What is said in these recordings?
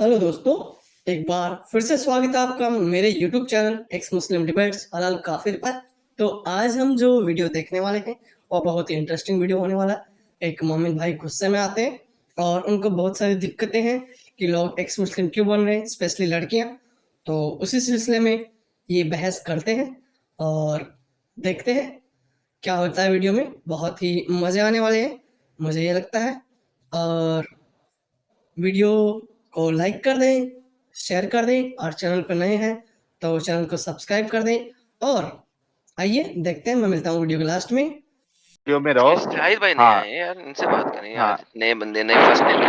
Hello दोस्तों, एक बार फिर से स्वागत है आपका मेरे यूट्यूब चैनल एक्स मुस्लिम डिबेट्स हलाल काफिर पर। तो आज हम जो वीडियो देखने वाले हैं वो बहुत ही इंटरेस्टिंग वीडियो होने वाला है। एक मोमिन भाई गुस्से में आते हैं और उनको बहुत सारी दिक्कतें हैं कि लोग एक्स मुस्लिम क्यों बन रहे हैं, स्पेशली लड़कियां। तो उसी सिलसिले में ये बहस करते हैं और देखते हैं क्या होता है वीडियो में। बहुत ही मज़े आने वाले हैं, मुझे ये लगता है। और वीडियो को लाइक कर दें, शेयर कर दें और चैनल पर नए हैं तो चैनल को सब्सक्राइब कर दें। और आइए देखते हैं, मैं मिलता हूँ वीडियो के लास्ट में। वीडियो में रहो। शाहिद भाई नहीं आए यार, इनसे बात करें हाँ। आज। नए बंदे, नए फर्स्ट टाइम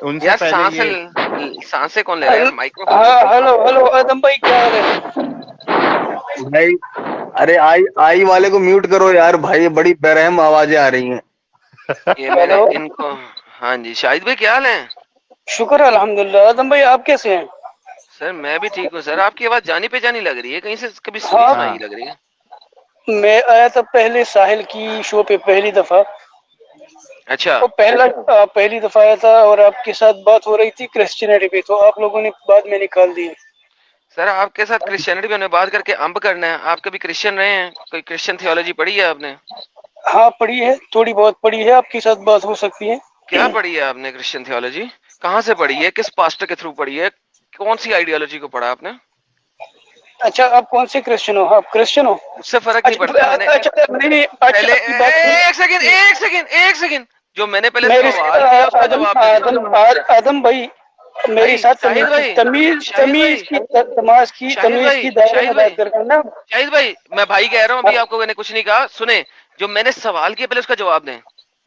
उनसे यार। पहले ये सांसें कौन ले रहा है माइक्रोफोन? हेलो हेलो आदम भाई, क्या हाल है भाई? अरे आई वाले को म्यूट करो यार भाई, बड़ी बेरहम आवाजें आ रही हैं। ये मैंने इनको। हाँ जी शाहिद भाई, क्या हाल है? शुक्र है अल्हम्दुलिल्लाह। आदम भाई आप कैसे हैं? सर मैं भी ठीक हूँ सर। आपकी आवाज जानी पहचानी लग रही है, कहीं से कभी सुनी हाँ। सुनाई लग रही है। मैं आया था पहले साहिल की शो पे पहली दफा। अच्छा। वो पहली दफा आया था और आपके साथ बात हो रही थी क्रिश्चियनिटी पे, तो आप लोगों ने बाद में निकाल दी। सर आपके साथ क्रिश्चियनिटी पे हमने बात करके अंब करना है। आप कभी क्रिश्चियन रहे हैं? कोई क्रिश्चियन थियोलॉजी पढ़ी है आपने? हाँ पढ़ी है, थोड़ी बहुत पढ़ी है, आपके साथ बात हो सकती है। क्या पढ़ी है आपने क्रिश्चियन थियोलॉजी? कहाँ से पढ़ी है? किस पास्टर के थ्रू पढ़ी है? कौन सी आइडियोलॉजी को पढ़ा आपने? अच्छा, आप कौन से क्रिश्चियन हो? आप क्रिश्चियन हो? उससे फर्क नहीं पड़ता। मैंने नहीं, पहले एक सेकंड जो मैंने पहले सवाल किया उसका जवाब दे। आदम भाई मेरे साथ तमीज की दायरे में बात करना। शाहिद भाई, मैं भाई कह रहा हूँ, अभी आपको मैंने कुछ नहीं कहा। सुने, जो मैंने सवाल किया पहले उसका जवाब दें,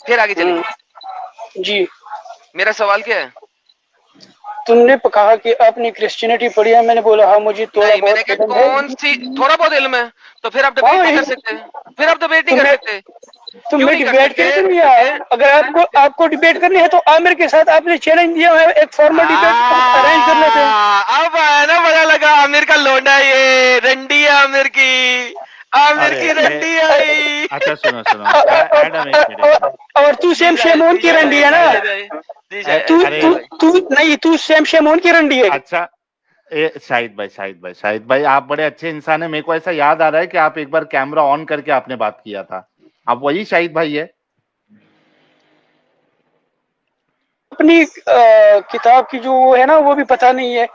फिर आगे चलिए। जी, मेरा सवाल क्या है? तुमने कहा कि आपने क्रिश्चियनिटी पढ़ी है, मैंने बोला हाँ मुझे थोड़ा नहीं, मैंने बहुत कहा इल्म है। कौन सी थोड़ा बहुत इल्म है, तो फिर आप डिबेट नहीं कर सकते। फिर आप डिबेट नहीं कर सकते। तुम्हें डिबेट करनी नहीं है। अगर आपको डिबेट करनी है तो आमिर के साथ आपने चैलेंज दिया है, एक फॉर्मल डिबेट अरेंज कर लेते हैं। अब आया ना, पता लगा आमिर का लोंडा, ये रंडी है आमिर की। आमिर की रंडी आई। अच्छा सुनो एडम, और तू सेम शेमोन की रंडी है ना? तू सेम शेमोन की रंडी है। अच्छा शाहिद भाई आप बड़े अच्छे इंसान है। मेरे को ऐसा याद आ रहा है कि आप एक बार कैमरा ऑन करके आपने बात किया था। आप वही शाहिद भाई है? अपनी किताब की जो है ना वो भी पता नहीं है।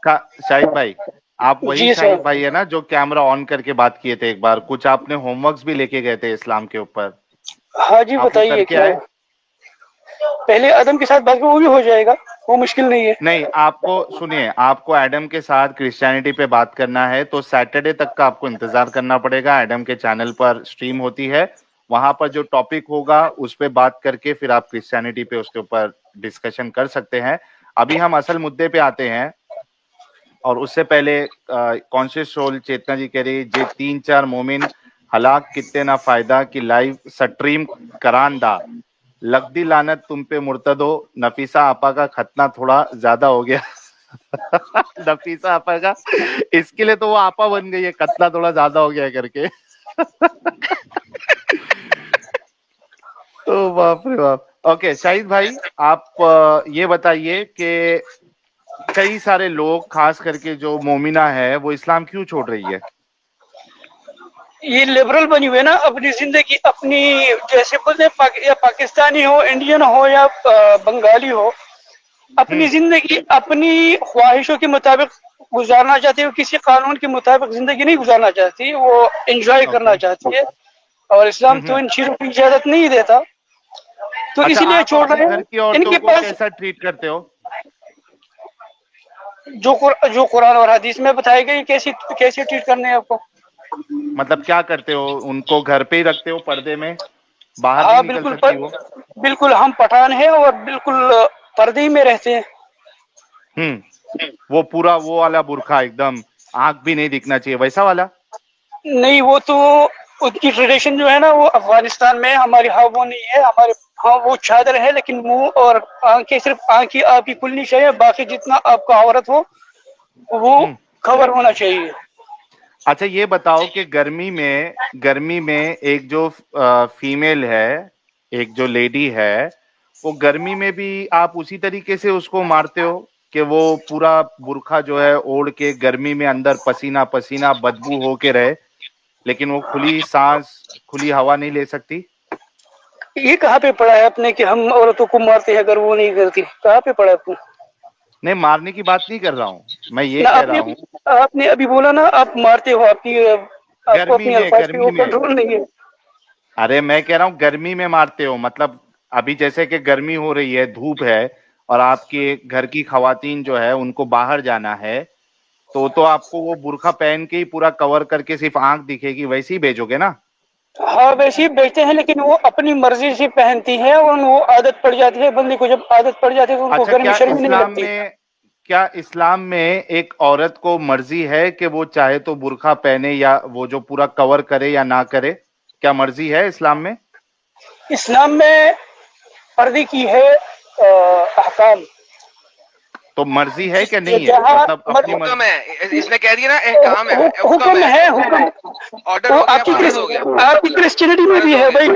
शाहिद भाई आप वही जी शाहिद सर। भाई है ना जो कैमरा ऑन करके बात किए थे एक बार? कुछ आपने होमवर्क्स भी लेके गए थे इस्लाम के ऊपर। हाँ जी बताइए क्या है? पहले आदम के साथ बात, वो भी हो जाएगा, वो मुश्किल नहीं है। नहीं, आपको सुनिए, आपको एडम के साथ क्रिश्चियनिटी पे बात करना है तो सैटरडे तक का आपको इंतजार करना पड़ेगा। एडम के चैनल पर स्ट्रीम होती है, वहां पर जो टॉपिक होगा उस पे बात करके फिर आप क्रिश्चियनिटी पे उसके ऊपर डिस्कशन कर सकते हैं। अभी हम असल मुद्दे पे आते हैं। और उससे पहले कॉन्शियस सोल चेतना जी कह रही जे 3-4 मोमिन हलाक कितने ना फायदा की लाइव स्ट्रीम करान दा लगदी लानत तुम पे मुर्तदो। नफीसा आपा का खतना थोड़ा ज्यादा हो गया। नफीसा आपा का, इसके लिए तो वो आपा बन गई है, खतना थोड़ा ज्यादा हो गया करके। ओ बाप रे बाप। ओके शाहिद भाई, आप ये बताइए कि कई सारे लोग खास करके जो मोमिना है वो इस्लाम क्यों छोड़ रही है? ये लिबरल बनी हुई है ना अपनी जिंदगी, अपनी जैसे बोलते या पाकिस्तानी हो, इंडियन हो या बंगाली हो, अपनी जिंदगी अपनी ख्वाहिशों के मुताबिक गुजारना चाहती है। किसी कानून के मुताबिक जिंदगी नहीं गुजारना चाहती, वो एंजॉय करना चाहती है। और इस्लाम तो इन चीजों की इजाजत नहीं देता, तो अच्छा, इसीलिए आप छोड़ अपने रहे घर हैं। की औरतों इनके को पास कैसा ट्रीट करते हो? जो कुरान और हदीस में बताई गई कैसी कैसे ट्रीट करने हैं आपको। मतलब क्या करते हो? उनको घर पे ही रखते हो पर्दे में? बाहर नहीं हाँ निकल बिल्कुल सकती वो? बिल्कुल हम पठान हैं और बिल्कुल पर्दे में रहते हैं। वो पूरा वो वाला बुरखा, एकदम आंख भी नहीं दिखना चाहिए वैसा वाला? नहीं, वो तो उनकी ट्रेडिशन जो है ना वो अफगानिस्तान में है, हमारी हाँ वो नहीं है। हमारे हाँ वो चादर है, लेकिन मुंह और आंखें, सिर्फ आंखें आपकी खुलनी चाहिए, बाकी जितना आपका औरत हो वो कवर होना चाहिए। अच्छा ये बताओ कि गर्मी में एक जो फीमेल है, एक जो लेडी है, वो गर्मी में भी आप उसी तरीके से उसको मारते हो कि वो पूरा बुरखा जो है ओढ़ के गर्मी में अंदर पसीना पसीना बदबू होके रहे, लेकिन वो खुली सांस खुली हवा नहीं ले सकती? ये कहाँ पे पढ़ा है आपने कि हम औरतों को मारते हैं अगर वो नहीं करती? कहाँ पे पढ़ा है आपको? नहीं, मारने की बात नहीं कर रहा हूँ, मैं ये ना कह रहा हूँ आपने अभी बोला ना आप मारते हो, आपको गर्मी अपनी में, अल्फाज पे गर्मी वो में। कंट्रोल नहीं है। अरे मैं कह रहा हूँ गर्मी में मारते हो, मतलब अभी जैसे कि गर्मी हो रही है, धूप है, और आपके घर की खवातीन जो है उनको बाहर जाना है, तो आपको वो बुर्का पहन के ही पूरा कवर करके सिर्फ आंख दिखेगी वैसे ही भेजोगे ना? हाँ वैसे ही बेचते हैं, लेकिन वो अपनी मर्जी से पहनती है और वो आदत पड़ जाती है बंदे को। जब आदत पड़ जाती है तो उनको अच्छा, गर्मी शर्मी नहीं लगती। क्या इस्लाम में एक औरत को मर्जी है कि वो चाहे तो बुर्का पहने या वो जो पूरा कवर करे या ना करे? क्या मर्जी है इस्लाम में? इस्लाम में पर्दे की है अहकाम। तो मर्जी है कि नहीं है? जहाँ मतलब अपनी हुक्म मर्जी। है, इसने कह दिया ना एहकाम है, हुक्म है, हुक्म। ऑर्डर वो हो गया, पास हो गया। आपकी क्रिश्चियनिटी में भी है भाई,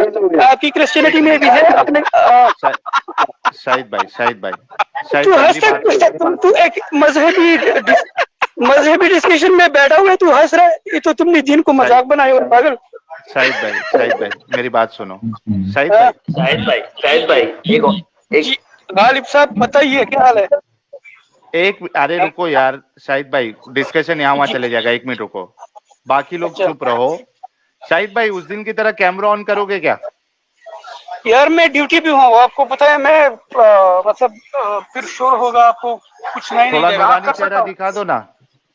आपकी क्रिश्चियनिटी में भी है अपने। शाहिद भाई तू मेरी बात सुनो। तू एक मजहबी डिस्कशन में बैठा हुआ है, तू हंस रहा है। ये तो तुमने दिन को मजाक बनाया और पागल। शाहिद भाई मेरी बात सुनो। शाहिद भाई जी गालिब साहब बताइए क्या हाल है? अरे रुको यार शाहिद भाई, डिस्कशन यहाँ वहाँ चले जाएगा, 1 मिनट रुको, बाकी लोग चुप रहो। शाहिद भाई उस दिन की तरह कैमरा ऑन करोगे क्या? यार मैं ड्यूटी पे हूँ, आपको पता है। मैं मतलब फिर शोर होगा, आपको कुछ नहीं थोड़ा देगा। नूरानी चेहरा दिखा दो ना,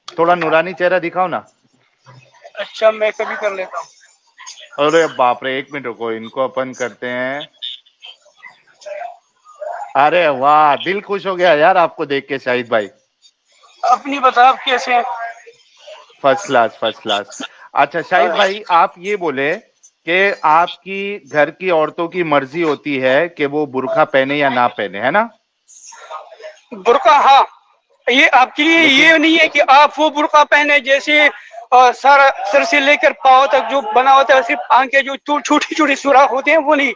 थोड़ा नूरानी चेहरा दिखाओ ना। अच्छा मैं कभी कर लेता हूँ। अरे बाप रे, 1 मिनट रुको, इनको अपन करते हैं। अरे वाह, दिल खुश हो गया यार आपको देख के शाहिद भाई। अपनी बता, आप कैसे हैं? First class. अच्छा शाहिद भाई, आप ये बोले कि आपकी घर की औरतों की मर्जी होती है कि वो बुर्का पहने या ना पहने, है ना? बुर्का, हाँ। ये आपके लिए ये नहीं है कि आप वो बुर्का पहने जैसे सारा सर से लेकर पाँव तक जो बना होता है, सिर्फ आंखें जो छोटी छोटी सुराख होते हैं वो नहीं।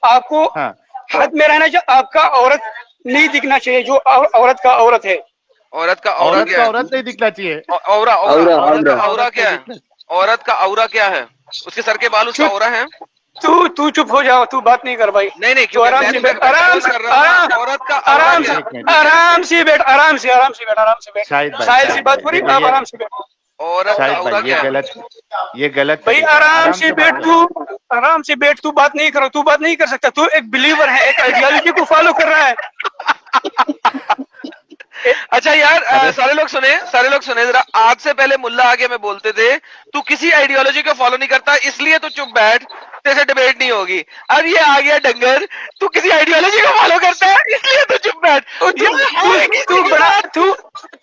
आपको हाँ। हद में रहना चाहिए। आपका औरत नहीं दिखना चाहिए, जो औरत का औरत है। औरत का औरा क्या है? औरत नहीं दिखना चाहिए। औरा औरत का औरा क्या है? औरत का औरा क्या है? उसके सर के बाल उसका औरा है? तू चुप हो जाओ, तू बात नहीं कर भाई। नहीं तू आराम से बैठ, आराम से औरत का आराम से बैठ, आराम से बैठ। साहिल से बात हो रही, आप आराम से बैठ। औरत का औरा क्या है? ये गलत भाई आराम से बैठ, आराम से बैठ। तू बात नहीं करो, तू बात नहीं कर सकता। तू एक बिलीवर है, एक आइडियोलॉजी को फॉलो कर रहा है। अच्छा यार, सारे लोग सुने जरा। आज से पहले मुल्ला आगे में बोलते थे तू किसी आइडियोलॉजी को फॉलो नहीं करता इसलिए तू चुप बैठ, तेरे से डिबेट नहीं होगी। अब ये आ गया डंगर, तू किसी आइडियोलॉजी को फॉलो करता है इसलिए तू चुप बैठ।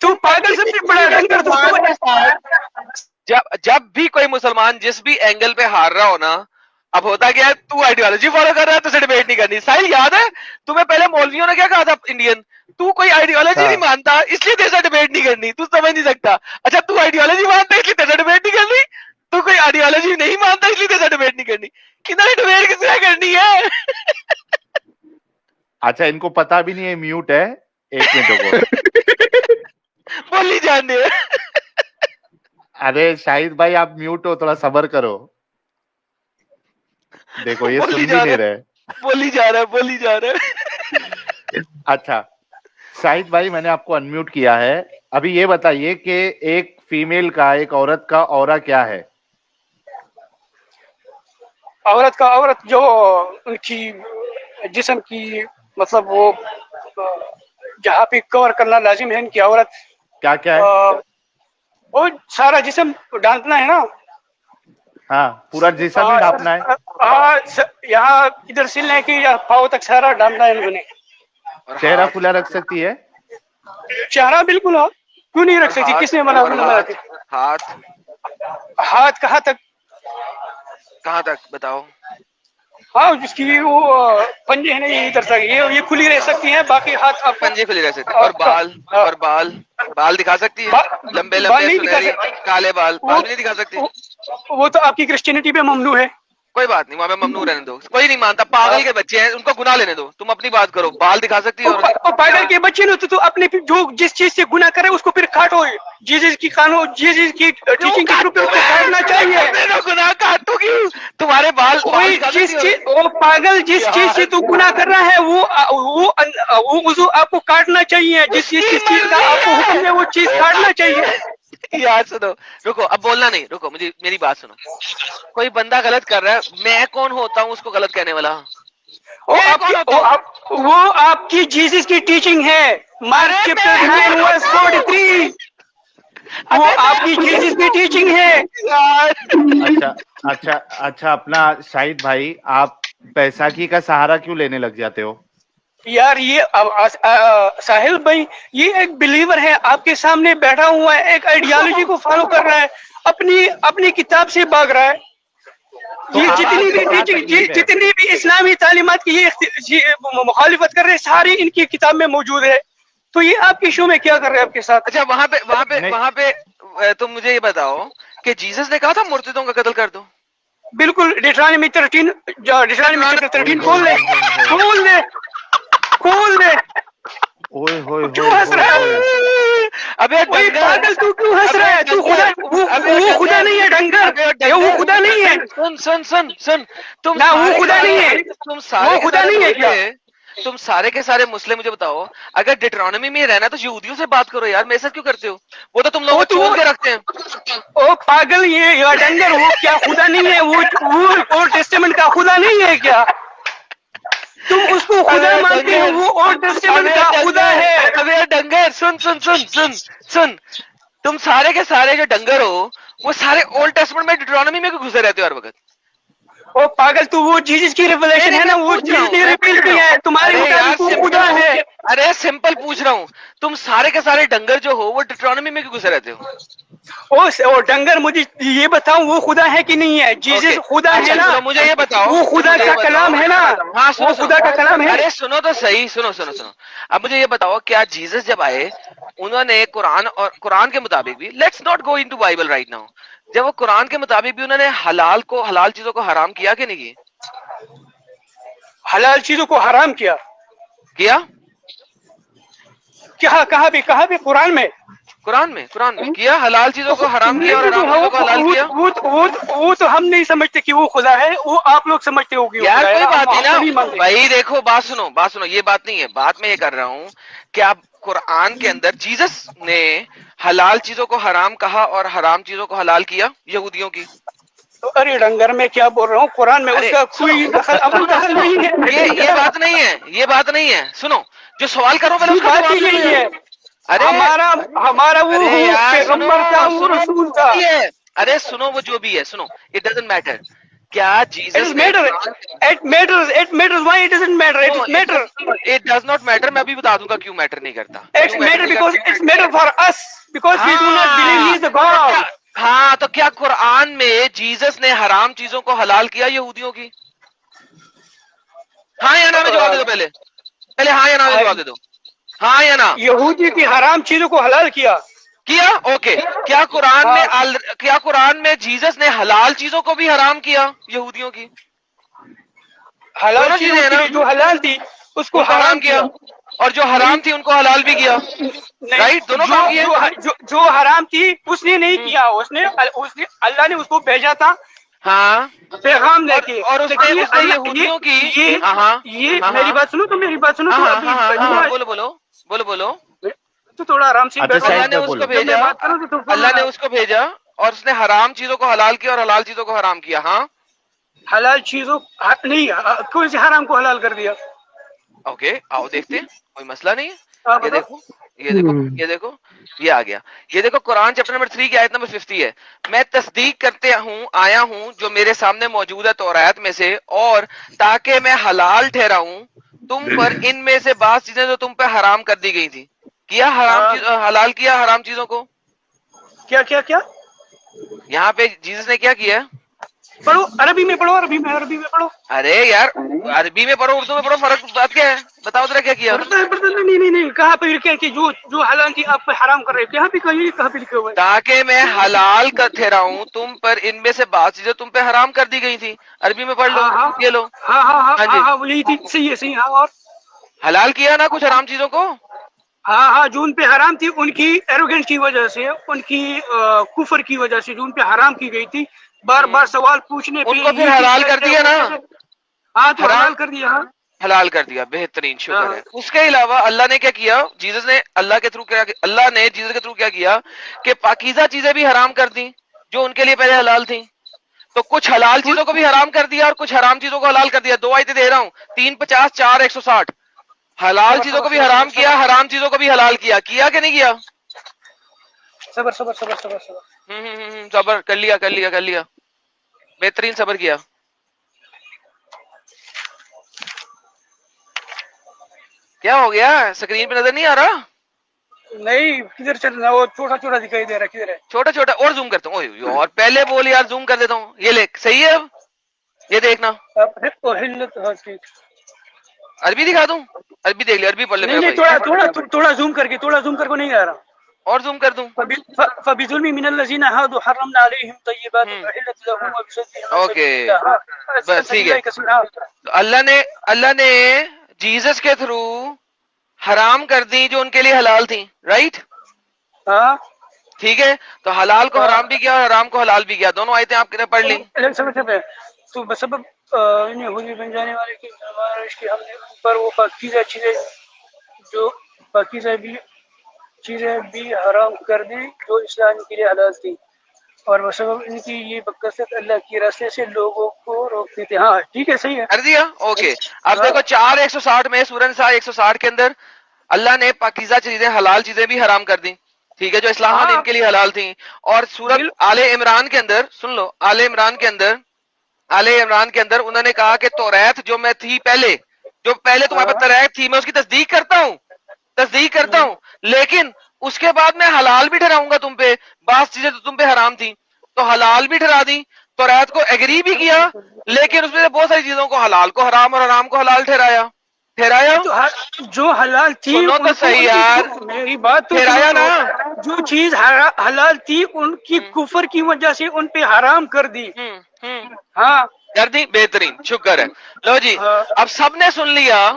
तू पागल से भी बड़ा डंगर। जब भी कोई मुसलमान जिस भी एंगल पे हार रहा हो ना, अब होता क्या है, तू आइडियोलॉजी फॉलो कर रहा है, तुझसे डिबेट नहीं करनी। साहिल याद है तुम्हें पहले मौलवियों ने क्या कहा था? इंडियन, तू कोई आइडियोलॉजी नहीं मानता इसलिए तेरे से डिबेट नहीं करनी, तू समझ नहीं सकता। अच्छा तू आइडियोलॉजी मानता इसलिए तेरे से डिबेट नहीं करनी, तू कोई आइडियोलॉजी नहीं मानता इसलिए तेरे से डिबेट नहीं करनी। किधर डिबेट किसने करनी है? अच्छा इनको पता भी नहीं है म्यूट है, 1 मिनट रुको। बोली जाने। अरे शाहिद भाई आप म्यूट हो, थोड़ा सब्र करो। देखो ये सुन भी नहीं रहे। बोली जा रहा है। अच्छा शाहिद भाई मैंने आपको अनम्यूट किया है। अभी ये बताइए कि एक फीमेल का, एक औरत का औरा क्या है? औरत जो उनकी जिस्म की, मतलब वो जहाँ पे कवर करना लाजिम है इनकी औरत। क्या क्या है? वो सारा जिस्म ढांकना है ना। हाँ पूरा जिस्म ही ढांपना है। यहाँ इधर से लेके या पाँव तक सारा ढांकना है इन्होंने। चेहरा खुला रख सकती है? चेहरा बिल्कुल, हाँ क्यों नहीं रख सकती, किसने मना? हाथ कहाँ तक बताओ? हाँ जिसकी वो पंजे है ना, ये इधर तक ये खुली रह सकती हैं, बाकी हाथ आप पंजे खुली रह सकते हैं। और बाल दिखा सकती है? लंबे सुनहरी काले बाल भी नहीं दिखा सकती? वो तो आपकी क्रिश्चियनिटी पे ममनू है। कोई बात नहीं, वहां पे ममनू रहने दो, कोई नहीं मानता, पागल के बच्चे हैं, उनको गुनाह लेने दो, तुम अपनी बात करो, बाल दिखा सकती है और पागल के बच्चे ने तो अपने जो जिस चीज से गुनाह करे उसको फिर काटो, जीसस की कानून, जीसस की टीचिंग के थ्रू पे उसको काटना चाहिए। गुनाह काटोगी, तुम्हारे बाल वही जिस चीज, वो पागल जिस चीज से तू गुनाह कर रहा है वो उसे आपको काटना चाहिए, जिस चीज का आपको हुक्म है वो चीज काटना चाहिए। यार सुनो, रुको, अब बोलना नहीं, रुको, मुझे मेरी बात सुनो। कोई बंदा गलत कर रहा है, मैं कौन होता हूँ उसको गलत कहने वाला? वो आपकी जीसस की टीचिंग है, मार्क चैप्टर 9 वर्स 43, वो आपकी जीसस की टीचिंग है। अच्छा अच्छा अच्छा, अपना शाहिद भाई, आप बैसाखी का सहारा क्यों लेने लग जाते हो? यार ये साहिल भाई, ये एक बिलीवर है, आपके सामने बैठा हुआ है, एक आइडियोलॉजी को फॉलो कर रहा है, अपनी किताब से भाग रहा है। ये जितनी भी टीचिंग, जितनी भी इस्लामी तालीमात की ये मुखालिफत कर रहे हैं, सारी इनकी किताब में मौजूद है। तो ये आपके शो में क्या कर रहे हैं आपके साथ? अच्छा, वहां पे तुम मुझे ये बताओ कि जीसस ने कहा था मुर्तिदों का कत्ल कर दो? बिल्कुल, डिट्रॉनमी 13 खोल दे। ओए होए क्यों हंस रहा है? अबे पागल, तू क्यों हंस रहा है? तू खुदा, वो खुदा नहीं है ढंगर, वो खुदा नहीं है। सुन, तुम ना वो खुदा नहीं है, तुम सारे वो खुदा नहीं है क्या? तुम सारे के सारे मुस्लिम, मुझे बताओ, अगर डिट्रोनमी में रहना तो यहूदियों से बात करो यार, मेरे साथ क्यों करते हो? वो तो तुम लोग छोड़ के रखते हैं। ओ पागल, ये डंगर, वो क्या खुदा नहीं है? वो ओल्ड टेस्टामेंट का खुदा नहीं है क्या? तुम उसको खुदा मानते हो, वो ओल्ड टेस्टामेंट का खुदा है। अबे डंगर, सुन, तुम सारे के सारे जो डंगर हो, वो सारे ओल्ड टेस्टामेंट में, डिट्रोनमी में घुसे रहते हो हर वक्त। ओ पागल, तू वो जीसस की रिवलेशन है ना, वो जीसस ने रिवील किया है, तुम्हारे मुताबिक वो खुदा है। अरे सिंपल पूछ रहा हूँ, तुम सारे के सारे डंगर जो हो वो डिट्रोनमी में क्यों घुसे रहते हो? ओ डंगर, मुझे ये बताओ, वो खुदा है कि नहीं है? जीसस खुदा है ना? मुझे ये बताओ, वो खुदा का कलाम है ना? हाँ, वो खुदा का कलाम है। अरे सुनो तो सही, सुनो। अब मुझे ये बताओ, क्या जीसस जब आए, उन्होंने कुरान के मुताबिक भी, let's not go into Bible right now, जब वो कुरान के मुताबिक भी उन्होंने हलाल चीजों को हराम किया कि नहीं किया? हलाल चीजों को हराम किया? कहाँ भी कुरान में किया? हलाल चीजों को हराम किया और हराम चीजों को हलाल किया? वो तो हम नहीं समझते कि वो खुदा है, वो आप लोग समझते हो कि यार कोई बात नहीं ना भाई, देखो बात सुनो, ये बात नहीं है, बात मैं ये कर रहा हूँ कि आप कुरान के अंदर जीसस ने हलाल चीजों को हराम कहा और हराम चीजों को हलाल किया यहूदियों की। तो अरे डंगर, मैं क्या बोल रहा हूँ, कुरान में उसका कोई दखल नहीं है। ये बात नहीं है, सुनो, जो सवाल करो पहले उसका बात जवाब यही है। अरे हमारा वो पैगंबर था, वो रसूल था। अरे सुनो, वो जो भी है, सुनो, इट डजंट मैटर। क्या Jesus it matters why it doesn't matter, it does not matter। मैं अभी बता दूंगा क्यों मैटर नहीं करता। it's matter because it's matter for us because we do not believe he is the God। हाँ, तो क्या कुरान में जीसस ने हराम चीजों को हलाल किया यहूदियों की? हाँ या ना में जवाब दे दो, पहले हाँ या ना में जवाब दे दो, हाँ या ना। यहूदी की हराम चीजों को हलाल किया? ओके। क्या कुरान में जीसस ने हलाल चीजों को भी हराम किया यहूदियों की? हलाल चीजें ना, जो हलाल थी उसको हराम किया और जो हराम थी उनको हलाल भी किया, राइट? दोनों काम किए। जो हराम थी उसने नहीं किया, उसने अल्लाह ने उसको भेजा था, हाँ, पैगाम लेके, और उसने यहूदियों की ये मेरी बात सुनो, तो मेरी बात सुनो, बोलो तो थोड़ा आराम से। अल्लाह ने उसको भेजा और उसने हराम चीजों को हलाल किया और हलाल चीजों को हराम किया। हाँ, हलाल चीजों नहीं, कौन से हराम को हलाल कर दिया? ओके, आओ देखते हैं, कोई मसला नहीं है। ये देखो, ये आ गया। ये देखो, कुरान चैप्टर नंबर 3 की आयत नंबर 50 है। मैं तस्दीक करते आया हूँ जो मेरे सामने मौजूद है तौरात में से, और ताकि मैं हलाल ठहराऊं तुम पर इनमें से बात चीजें जो तुम पे हराम कर दी गई थी। हलाल किया हराम चीजों को। क्या यहाँ पे जीसस ने क्या किया? पढ़ो, अरबी में पढ़ो, अरबी में पढ़ो। अरे यार अरबी में पढ़ो उर्दू में पढ़ो, फर्क बात क्या है? बताओ जरा क्या किया। नहीं, कहाँ पे लिखे कि जो हलाल की आप पे हराम कर रहे हैं, यहाँ पे कहीं कहाँ पे लिखे हुए हैं? ताकि मैं हलाल कर ठहरा हूँ तुम पर, इनमें से बात चीजें तुम पे हराम कर दी गई थी। अरबी में पढ़ लो, ये लो। हाँ जी। हाँ, वो यही थी, सही है, हाँ। और हलाल किया ना कुछ हराम चीजों को। हाँ, जो उन पे हराम थी, उनकी एरोगेंस की वजह से, उनकी कुफर की वजह से जो उन पे हराम की गई थी, बार बार सवाल पूछने पे उनको फिर ये हलाल चीज़ कर दिया ना। हाँ, तो हराम हलाल कर दिया। हाँ, हलाल कर दिया, बेहतरीन, शुक्र हाँ। है। उसके अलावा अल्लाह ने क्या किया, जीसस ने अल्लाह के थ्रू क्या, अल्लाह ने जीसस के थ्रू क्या किया कि पाकीज़ा चीजें भी हराम कर दी जो उनके लिए पहले हलाल थी। तो कुछ हलाल चीजों को भी हराम कर दिया और कुछ हराम चीजों को हलाल कर दिया। 2 आयतें दे रहा हूँ, 3, 50, 4, 160। हलाल चीजों को भी हराम किया, हराम चीजों को भी हलाल किया कि नहीं किया? सबर। सबर कर लिया, बेहतरीन सबर किया। क्या हो गया, स्क्रीन पे नजर नहीं आ रहा? नहीं, किधर चलना, वो छोटा दिखाई दे रहा है, किधर है? छोटा और जूम करता हूँ। और पहले बोल यार, जूम कर देता हूँ। ये ले, सही है अब? ये देखना, हाँ, ठीक। अरबी दिखा दूं? अरबी देख ले, अरबी पढ़ ले नहीं, मेरा भाई। थोड़ा जूम करके नहीं आ रहा। और जूम कर दूं? फबिजुल्मी मिनल्लज़ीना हादू हर्रमना अलैहिम तय्यिबातिन उहिल्लत लहुम व बिसद्दिहिम अन ओके, सबिलिल्लाह। बस ठीक है। तो अल्लाह ने जीसस के थ्रू हराम कर दी जो उनके लिए हलाल थी, राइट? हाँ, ठीक है, तो हलाल को हराम भी किया और हराम को हलाल भी किया। दोनों आयतें आपने पढ़ ली। तो बसबब इन्हें हुई बन जाने वाले की फरमाइश की हमने ऊपर वो पाकीज़ा चीजें भी हराम कर दी जो इस्लाम के लिए हलाल थी, और बसबब इनकी ये बकसरत अल्लाह के रास्ते से लोगों को रोकते थे। हाँ, ठीक है, सही है। कर दिया, ओके। अब देखो 4:160 में, सूरह निसा 160 के अंदर अल्लाह ने पाकीज़ा चीजें, हलाल चीजें भी हराम कर दी, ठीक है, जो इस्लाम ने इनके लिए हलाल थी। और सूरत आले इमरान के अंदर, सुन लो, आले इमरान के अंदर उन्होंने कहा कि तौरात जो मैं थी पहले, जो पहले तुम्हारे पास तौरात थी, मैं उसकी तस्दीक करता हूँ, लेकिन उसके बाद मैं हलाल भी ठहराऊंगा तुम पे बात चीजें तो तुम पे हराम थी, तो हलाल भी ठहरा दी। तौरात को एग्री भी किया, लेकिन उसमें से बहुत सारी चीजों को, हलाल को हराम और हराम को हलाल ठहराया। तो जो हलाल थी, सुनो तो सही यार, मेरी बात तो ठहराया ना। जो चीज हलाल थी उनकी कुफर की वजह से उन पे हराम कर दी। हाँ, कर दी, बेहतरीन, शुक्र है। लो जी, अब सबने सुन लिया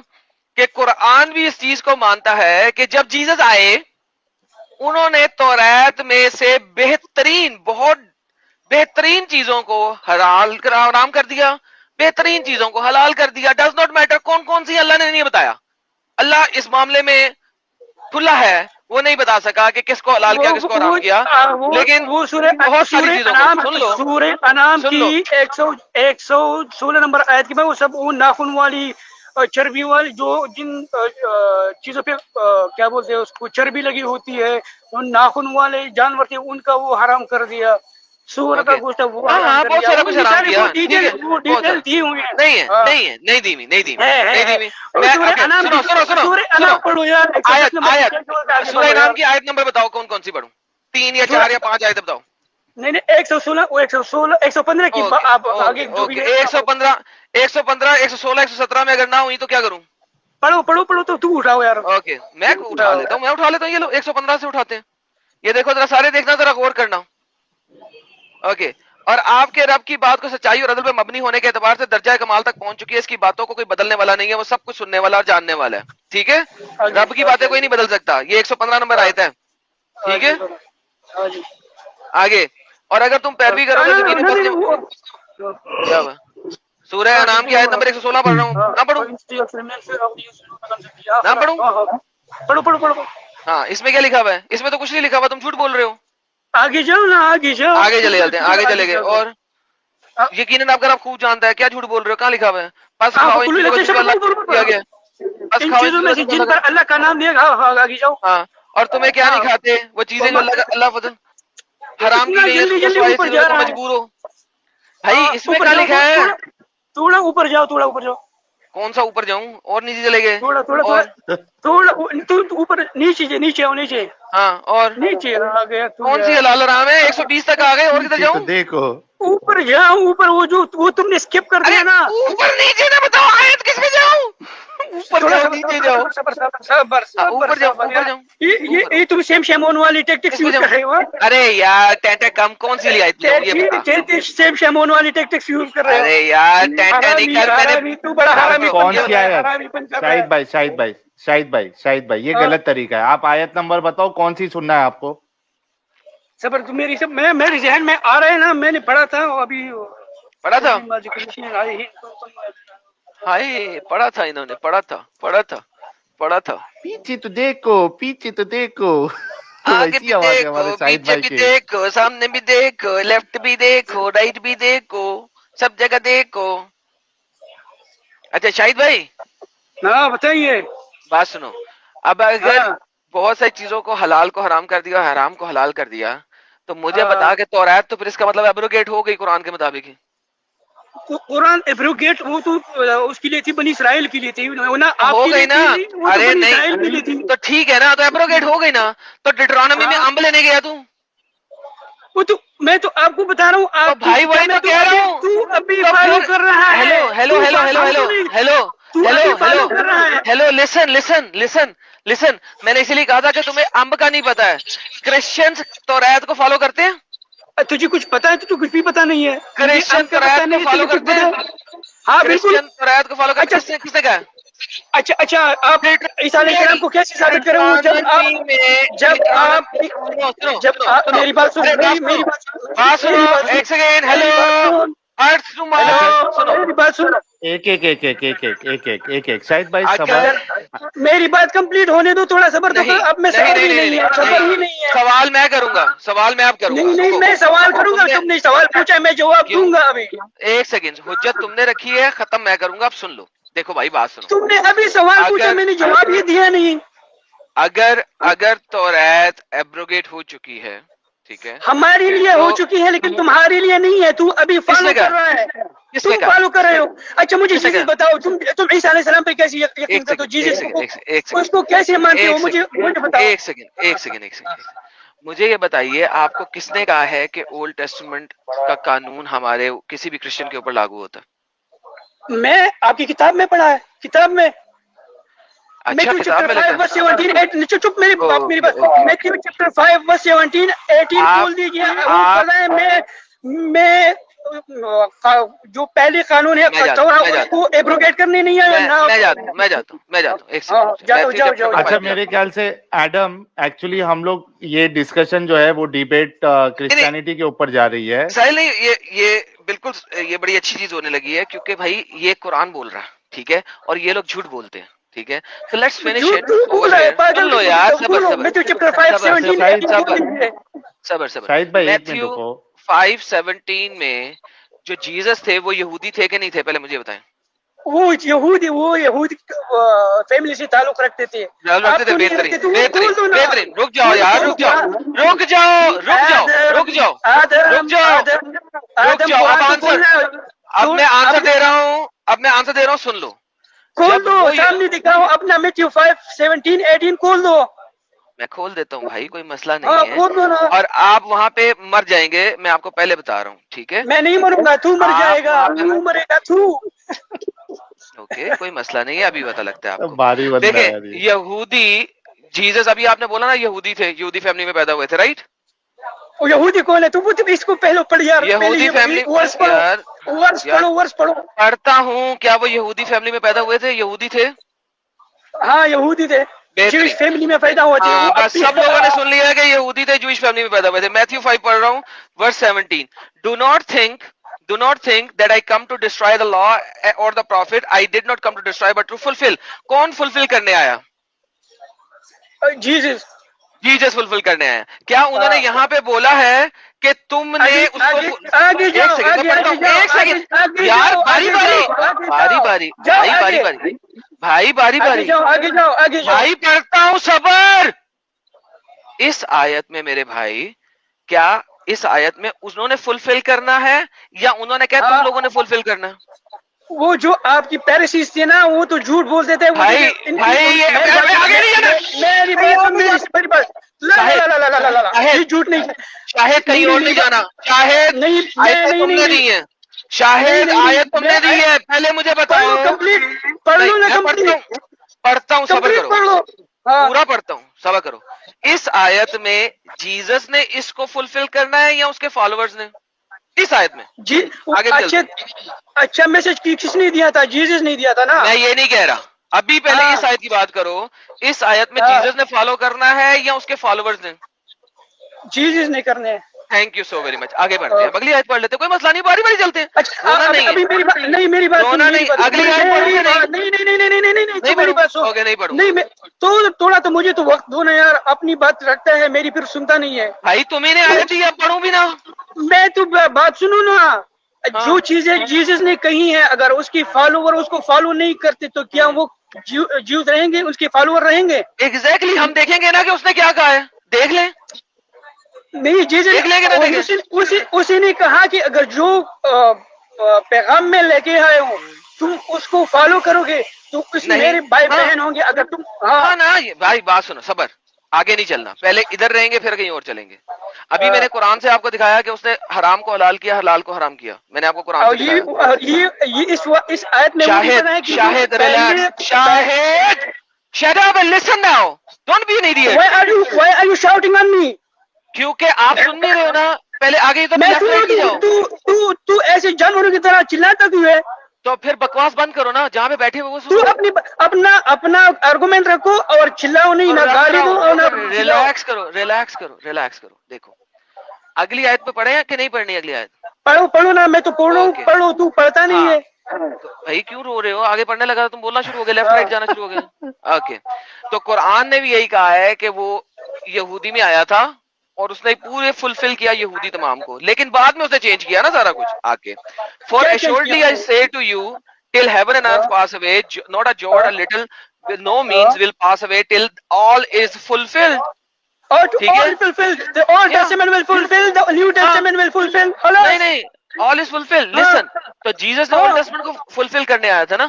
कि कुरान भी इस चीज को मानता है कि जब जीसस आए उन्होंने तौरात में से बहुत बेहतरीन चीजों को हराम कर दिया, बेहतरीन चीजों को हलाल कर दिया। डज नॉट मैटर कौन कौन सी, अल्लाह ने नहीं बताया। अल्लाह इस मामले में खुला है, वो नहीं बता सका कि किसको हलाल किया किसको हराम किया, लेकिन वो बहुत सारी चीजों को सुन लो। सूरह अनाम की 116 नंबर आयत की, वो सब वो नाखून वाली चर्बी वाली जो जिन चीजों पे क्या बोलते हैं उसको, चर्बी लगी होती है, उन नाखून वाले जानवर थे, उनका वो हराम कर दिया। सूअर का गोश्त वो बहुत सारा कुछ हराम किया, ठीक है, वो डिटेल दी हुई है। नहीं दी। सुनो, पढ़ो यार, सूरह अनाम की आयत नंबर बताओ, कौन सी पढ़ूं? 3 या 4 या 5 आयत बताओ। नहीं, 116, 115 की आप आगे जो भी 115, 116, 117 में अगर ना हुई तो क्या करूं? पढ़ो तो तू उठाओ यार। ओके, मैं उठा लेता हूँ। ये लो 115 से उठाते हैं। ये देखो जरा, सारे देखना, जरा गौर करना। ओके, और आपके रब की बात को सच्चाई और अदल पे मबनी होने के एतबार से दर्जा कमाल तक पहुंच चुकी है। इसकी बातों को कोई बदलने वाला नहीं है, वो सब कुछ सुनने वाला और जानने वाला है, ठीक है? रब की बातें कोई नहीं बदल सकता। ये 115 नंबर आयत है, ठीक है? आगे, और अगर तुम पैरवी करोगे क्या हुआ? सूरह अनाम की आयत नंबर 116 पढ़ रहा हूँ, ना पढ़ूं? हाँ, इसमें क्या लिखा हुआ है? इसमें तो कुछ नहीं लिखा हुआ, तुम झूठ बोल रहे हो। आगे जाओ ना, आगे चले जाते हैं, आगे चले गए। और यकीनन आप खूब जानता है, क्या झूठ बोल रहे हो? कहाँ लिखा हुआ है? बस खाओ इन चीजों को जिन पर अल्लाह का नाम दिया। आगे जाओ। हाँ, और तुम्हें क्या नहीं खाते वो चीजें जो अल्लाह फजल हराम की गई है, तो मजबूर हो भाई। इसमें क्या लिखा है? थोड़ा ऊपर जाओ। कौन सा ऊपर जाऊं? और नीचे चले गए। थोड़ा ऊपर, नीचे। हाँ, और नीचे आ गया। कौन सी हलाल हराम है? 120 तक आ गए, और किधर जाऊं? देखो ऊपर जाओ, ऊपर वो तुमने स्किप कर अरे दिया ना। ऊपर नीचे ना बताओ, आयत किस में जाऊं? ऊपर थोड़ा जाओ, नीचे जाओ, ऊपर जाओ, ऊपर जाओ। ये तुम सेम शेमोन वाली टेक्टिक्स किस में यूज कर रहे हो। जाऊं? अरे यार टेंटे कम कौन सी लिया ये बता। सेम शेमोन वाली टेक्टिक्स यूज कर रहे हो। अरे यार टेंटे नहीं कर, मैंने तू बड़ा हरामी कौन सी आयत? हरामीपन कर रहा है। शाहिद भाई ये हाँ। गलत तरीका है। आप आयत नंबर बताओ, कौन सी सुनना है आपको? सबर तुम मेरी सब मेरे जहन में आ रहे हैं ना, मैंने पढ़ा था अभी। पढ़ा था? हाय पढ़ा था इन्होंने, पढ़ा था। पीछे तो देखो आगे वैसी भी आवाज है देखो, हमारे शाहिद पीछे भाई भी की। देखो, सामने भी देखो, लेफ्ट भी देखो, राइट भी देखो, सब जगह देखो। अच्छा शाहिद भाई हाँ बताइए। बात सुनो, अब अगर हाँ। बहुत सारी चीजों को हलाल को हराम कर दिया, हराम को हलाल कर दिया, तो मुझे हाँ। बता के तौरात तो फिर इसका मतलब एब्रोगेट हो गई कुरान के मुताबिक ही। कुरान एब्रोगेट वो तो उसके लिए थी, बनी इसराइल के लिए थी ना, हो आपके गई लिए ना? थी, वो तो अरे बनी इसराइल के लिए नहीं थी। तो ठीक है ना, तो एब्रोगेट हो गई ना। तो डिट्रोनॉमी में हाँ। अंब लेने गया तू? वो तो मैं तो आपको बता रहा हूँ, तो आप भाई वही तो कह रहा हूँ। तू अभी तो फॉलो फिर कर रहा है। हेलो हेलो तू हेलो हेलो बात हेलो सुनी। हेलो तू हेलो अभी हेलो फॉलो कर रहा है। Hello listen listen listen listen, मैंने इसीलिए कहा था कि तुम्हें अंब का नहीं पता है। क्रिश्चियंस तौरात को फॉलो करते हैं? तुझे कुछ पता है? तुझे कुछ भी पता नहीं है। क्रिश्चियन आपका तौरात पता को नहीं है, फॉलो तुझे कुछ करते हैं? पता है? हाँ बिल्कुल। क्रिश्चियन तौरात को फॉलो करते अच्छा हैं? किसने कहा? अच्छा आप ईसा अलैहिस्सलाम को कैसे साबित करें? वो जब आप मेरी बात सुन, मेरी बात सुन, बात सुनो, मेरी बात सुन, एक सेकेंड। मेरी बात हेलो सुन, अर्थ सुनो, मेरी बात सुन। एक शाहिद भाई अगर सबर। मेरी बात कंप्लीट होने दो, थोड़ा सबर तो नहीं कर। अब मैं नहीं सबर नहीं ही नहीं नहीं है, सबर ही नहीं है। सवाल मैं करूंगा, सवाल मैं आप करूंगा। नहीं नहीं, रुको। मैं सवाल करूंगा, तुमने- तुमने सवाल पूछा, मैं जवाब क्यों? दूंगा अभी। एक सेकेंड, हुज्जत तुमने रखी है, खत्म मैं करूंगा, अब सुन लो। देखो भाई बात सुनो, तुमने अभी सवाल पूछा, अगर मैंने जवाब ही दिया नहीं। अगर अगर तौरात एब्रोगेट हो चुकी है, ठीक है, हमारे लिए हो तो चुकी है, लेकिन तुम्हारे लिए नहीं है। तू अभी फॉलो किसने कहा? कर रहा है, किसने तुम कहा? फॉलो कर रहे हो। अच्छा मुझे किसने चीजें कहा? बताओ, तुम ईसा अलैहिस्सलाम पे कैसे यकीन एक करते हो? सेकेंड जीसस को एक सेकेंड उसको कैसे मानते हो? मुझे बताओ। एक सेकेंड मुझे ये बताइए, आपको किसने कहा है कि ओल्ड टेस्टामेंट का कानून हमारे किसी भी क्रिश्चियन के ऊपर लागू होता है? मैं आपकी किताब में पढ़ा है, किताब में। अच्छा किताब में लिखा है? 5:17 चुप मेरी बात ओके। मैथ्यू चैप्टर 5:17-18 आप खोल दीजिए। वो पढ़ रहे हैं। मैं जो पहले कानून है मैं जाता उसको एब्रोगेट करने नहीं आया ना। मैं जाता हूँ एक हाँ, जाओ, सेकंड। जाओ। अच्छा मेरे ख्याल से एडम, एक्चुअली हम लोग ये डिस्कशन जो है वो डिबेट क्रिश्चियनिटी के ऊपर जा रही है। साहिल नहीं, ये बिल्कुल ये बड़ी अच्छी चीज होने लगी है, क्योंकि भाई ये कुरान बोल रहा है, ठीक है, और ये लोग झूठ बोलते हैं, ठीक है। तो let's finish it over here. सुन लो यार, मैथ्यू चैप्टर 5:17 सबर शाहिद भाई एक मिनट मैथ्यू रुको। 5:17 में जो जीसस थे वो यहूदी थे कि नहीं थे, पहले मुझे बताएं। वो यहूदी फैमिली से ताल्लुक रखते थे। बेहतरीन। रुक जाओ यार, रुक जाओ। अब मैं आंसर दे रहा हूँ, सुन लो। खोल दो, सामने दिखाओ अपना मैथ्यू 5:17-18 खोल दो। मैं खोल देता हूँ भाई, कोई मसला हाँ, नहीं है। खोल दो ना। और आप वहां पे मर जाएंगे, मैं आपको पहले बता रहा हूँ, ठीक है। मैं नहीं मरूंगा, तू मर जाएगा, तू मरेगा तू। ओके, कोई मसला नहीं है, अभी पता लगता है आपको। भारी बंदा है यार देखिए ये। यहूदी जीसस, अभी आपने बोला ना यहूदी थे, यहूदी फैमिली में पैदा हुए थे, राइट? वो यहूदी कौन है? तुम इसको पहले पढ़ यार। यहूदी फैमिली वर्ष पढ़ो। पढ़ता हूँ। क्या वो यहूदी फैमिली में पैदा हुए थे, यहूदी थे? हाँ यहूदी थे, जूइश फैमिली में पैदा हुए थे। बस सब लोगों ने सुन लिया कि यहूदी थे, जूइश फैमिली में पैदा हुए थे। मैथ्यू 5 पढ़ रहा हूँ, verse 17। Do not think that I come to destroy the law or the prophet. I did not come to destroy but to fulfill. कौन fulfill करने आया? जीसस फुलफिल करने आया। क्या उन्होंने यहाँ पे बोला है कि तुमने उसको आगे जाओ, एक सेकंड यार, बारी भाई पढ़ता हूँ, सबर। इस आयत में मेरे भाई, क्या इस आयत में उन्होंने फुलफिल करना है या उन्होंने क्या तुम लोगों ने फुलफिल करना है? वो जो आपकी पैरिसीज थे ना, वो तो झूठ बोलते थे। भाई ये आगे नहीं जाना। मेरी बात یہ جھوٹ نہیں. شاہد کہیں اور نہیں جانا. شاہد آیت تم نے دی ہے. شاہد آیت تم نے دی ہے. پہلے مجھے بتاؤ. پڑھتا ہوں صبر کرو. پورا پڑھتا ہوں صبر کرو. اس آیت میں جیزس نے اس کو فلفل کرنا ہے یا اس کے فالوورز نے؟ اس آیت میں جی اچھا میسج کس نے دیا تھا؟ جیزس نہیں دیا تھا نا. میں یہ نہیں کہہ رہا. ابھی پہلے اس آیت کی بات کرو. اس آیت میں جیزس نے فالو کرنا ہے یا اس کے فالوورز نے؟ جیزس نہیں کرنے ہیں. تھینک یو سو ویری مچ. آگے بڑھتے ہیں. اگلی آیت پڑھ لیتے. کوئی مسئلہ نہیں. باری باری چلتے ہیں. رونا نہیں ہے. میری بات اگلی آیت پڑھو گے نہیں؟ نہیں پڑھوں نہیں تو تھوڑا تو مجھے تو وقت دو نا یار. اپنی بات رکھتا ہے میری پھر سنتا نہیں ہے بھائی. تمہیں نے آیت دی اب پڑھوں بھی نا. میں تو بات سنوں نا. جو چیزیں جیزس نے کہی ہیں اگر اس کی فالوور اس کو فالو نہیں کرتے تو کیا وہ جیوز رہیں گے؟ اس کے فالوور رہیں گے؟ ایگزیکٹلی. ہم دیکھیں گے نا کہ اس نے کیا کہا ہے. دیکھ لیں. نہیں اسی نے کہا کہ اگر جو پیغام میں لے کے آئے ہو تم اس کو فالو کرو گے تو اس میرے بھائی بہن ہوں گے. اگر تم نا بھائی بات سنو. صبر. آگے نہیں چلنا. پہلے ادھر رہیں گے پھر کہیں اور چلیں گے. ابھی میں نے قرآن سے آپ کو دکھایا کہ اس نے حرام کو حلال کیا, حلال کو حرام کیا. میں نے آپ کو قرآن سے دکھایا. اس آیت میں Shahid relax. Shahid listen now. Don't be an idiot. Why are you shouting on me? کیونکہ آپ سن نہیں رہے ہو نا. پہلے آگے تو تو ایسے جانوروں کی طرح چلاتا کیوں ہے؟ تو پھر بکواس بند کرو نا. جہاں پہ بیٹھے ہوئے تو اپنا آرگومنٹ رکھو اور چلاؤ نہیں. نہ گالی دو. ریلیکس کرو. دیکھو اگلی آیت پہ پڑھے کہ نہیں پڑھنی؟ اگلی آیت پڑھو نا. میں تو پڑھو تو پڑھتا نہیں ہے. بھائی کیوں رو رہے ہو؟ آگے پڑھنے لگا تم بولنا شروع ہو گئے. لیفٹ رائٹ جانا شروع ہو گئے. اوکے. تو قرآن نے بھی یہی کہا ہے کہ وہ یہودی میں آیا تھا اور اس نے پورے فلفل کیا یہودی تمام کو. لیکن بعد میں اس نے چینج کیا نا سارا کچھ آگے. For assuredly I say to you till heaven and earth pass away, not a jot a little with no means will pass away till all is fulfilled. All fulfilled. The Old Testament will fulfill. The New Testament will fulfill. نہیں all is fulfilled. Listen. تو Jesus نے old testament کو فلفل کرنے آیا تھا نا.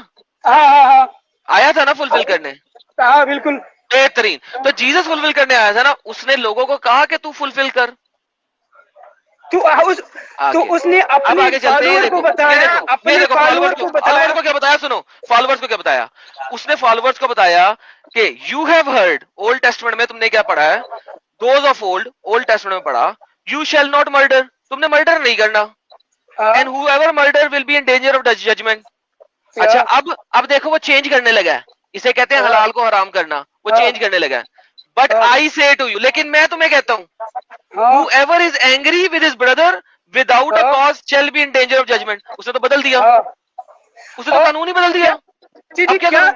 آیا تھا نا فلفل کرنے. ہاں بالکل بہترین. تو جیزس فلفل کرنے آیا تھا نا. اس نے لوگوں کو کہا کہ تو فلفل کر. تو اس نے اپنے فالوور کو بتایا. اپنے فالوور کو کیا بتایا؟ سنو. فالوورز کو کیا بتایا؟ اس نے فالوورز کو بتایا کہ you have heard. Old Testament میں تم نے کیا پڑھا ہے؟ دوز آف اولڈ ٹیسٹمنٹ میں پڑھا یو شیل ناٹ مرڈر. تم نے مرڈر نہیں کرنا. And whoever murder will be in danger of judgment. اچھا اب دیکھو وہ چینج کرنے لگا ہے. اسے کہتے ہیں حلال کو حرام کرنا. وہ چینج کرنے لگا ہے. But I say to you. لیکن میں تمہیں کہتا ہوں whoever is angry with his brother without a cause shall be in danger of judgment. اسے تو بدل دیا. اسے تو قانون ہی بدل دیا.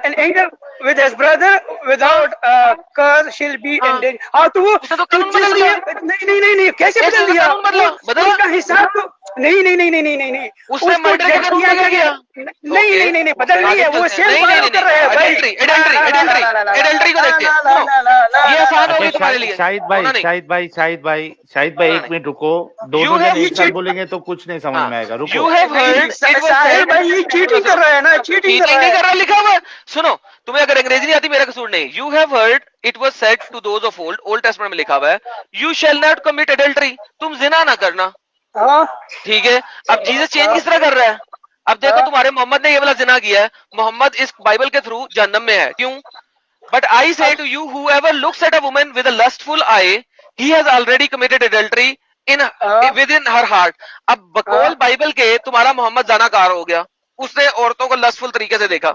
an anger with his brother without cause shall be in danger. ہاں تو وہ نہیں کیسے بدل دیا؟ اس کا حساب تو نہیں اس نے مرڈر کیا گیا. نہیں بدل نہیں ہے. وہ سیل فالو کر رہے ہیں بھائی. ایڈلٹری کو دیکھتے ہیں. یہ آسان ہوگی تمہارے لیے. شاہد بھائی ایک منٹ رکو. دونوں ایک ساتھ بولیں گے تو کچھ نہیں سمجھ میں آئے گا. رکو. ساحل بھائی یہ چیٹنگ کر رہا ہے نا. چیٹنگ کر رہا لکھا ہوا. سنو تمہیں اگر انگریزی نہیں آتی میرا قصور نہیں. You have heard it was said to those of Old Testament میں لکھا ہوا ہے you shall not commit adultery. تم زنا نہ کرنا. ٹھیک ہے. اب جیزس چینج کس طرح کر رہا ہے؟ اب دیکھو تمہارے محمد نے یہ والا زنا کیا ہے. محمد اس بائبل کے تھرو جہنم میں ہے. کیوں؟ But I say to you whoever looks at a woman with a lustful eye he has already committed adultery within her heart. اب بقول بائبل کے تمہارا محمد زنا کار ہو گیا. اس نے عورتوں کو لسٹفل طریقے سے دیکھا.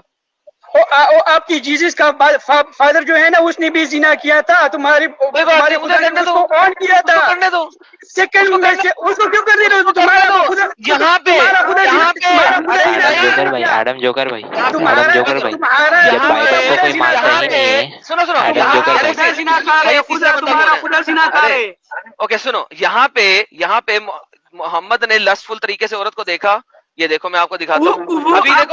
آپ کی جیزس کا فادر جو ہے نا اس نے بھی زنا کیا تھا. تمہارے آن کیا تھا. سیکنڈ اس کو کیوں کر رہے ہو؟ ایڈم جوکر بھائی جب بائبل کو کوئی مانتا ہی نہیں ہے. اوکے سنو. یہاں پہ محمد نے لسٹفل طریقے سے عورت کو دیکھا. یہ دیکھو میں آپ کو دکھاتا ہوں. ابھی دیکھو آپ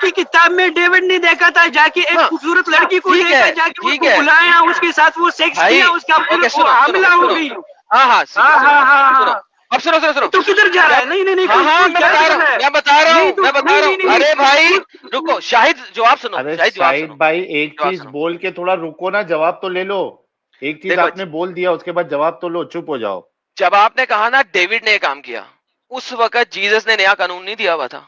کی کتاب میں ڈیوڈ نے دیکھا تھا جا کے ایک خوبصورت لڑکی کو دیکھا, جا کے اس کو بلایا, اس کے ساتھ وہ سیکس کیا, اس کا حاملہ ہو گئی. ہاں अब सुनो तो किधर जा रहा है? नहीं हाँ हाँ मैं बता रहा हूँ अरे भाई रुको शाहिद जवाब सुनो। अरे शाहिद जवाब शाहिद सुनो। भाई एक जवाब चीज सुनो। बोल के थोड़ा रुको ना, जवाब तो ले लो। एक चीज देखो, आपने बोल दिया उसके बाद जवाब तो लो, चुप हो जाओ। जब आपने कहा ना डेविड ने काम किया, उस वक्त जीसस ने नया कानून नहीं दिया हुआ था।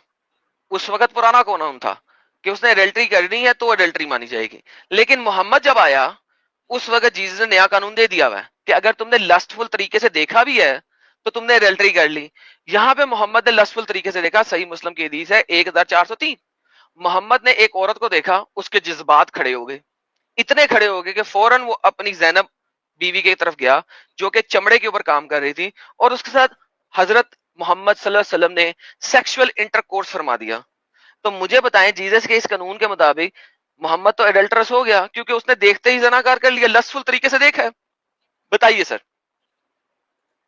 उस वक्त पुराना कानून था कि उसने एडल्ट्री करनी है तो एडल्ट्री मानी जाएगी। लेकिन मोहम्मद जब आया उस वक्त जीसस ने नया कानून दे दिया हुआ है कि अगर तुमने लस्टफुल तरीके से देखा भी है तो तुमने एडल्ट्री कर ली। यहाँ पे मोहम्मद ने लस्टफुल तरीके से देखा। सही मुस्लिम की हदीस है 1403। मोहम्मद ने एक औरत को देखा, उसके जज्बात खड़े हो गए, इतने खड़े हो गए कि फौरन वो अपनी ज़ैनब बीवी की तरफ गया जो कि चमड़े के ऊपर काम कर रही थी, और उसके साथ हजरत मोहम्मद सल्लल्लाहु अलैहि वसल्लम ने सेक्सुअल इंटरकोर्स फरमा दिया। तो मुझे बताएं जीसस के इस कानून के मुताबिक मोहम्मद तो एडल्टरस हो गया क्योंकि उसने देखते ही ज़नाकार कर लिया, लस्टफुल तरीके से देखा है। बताइए सर।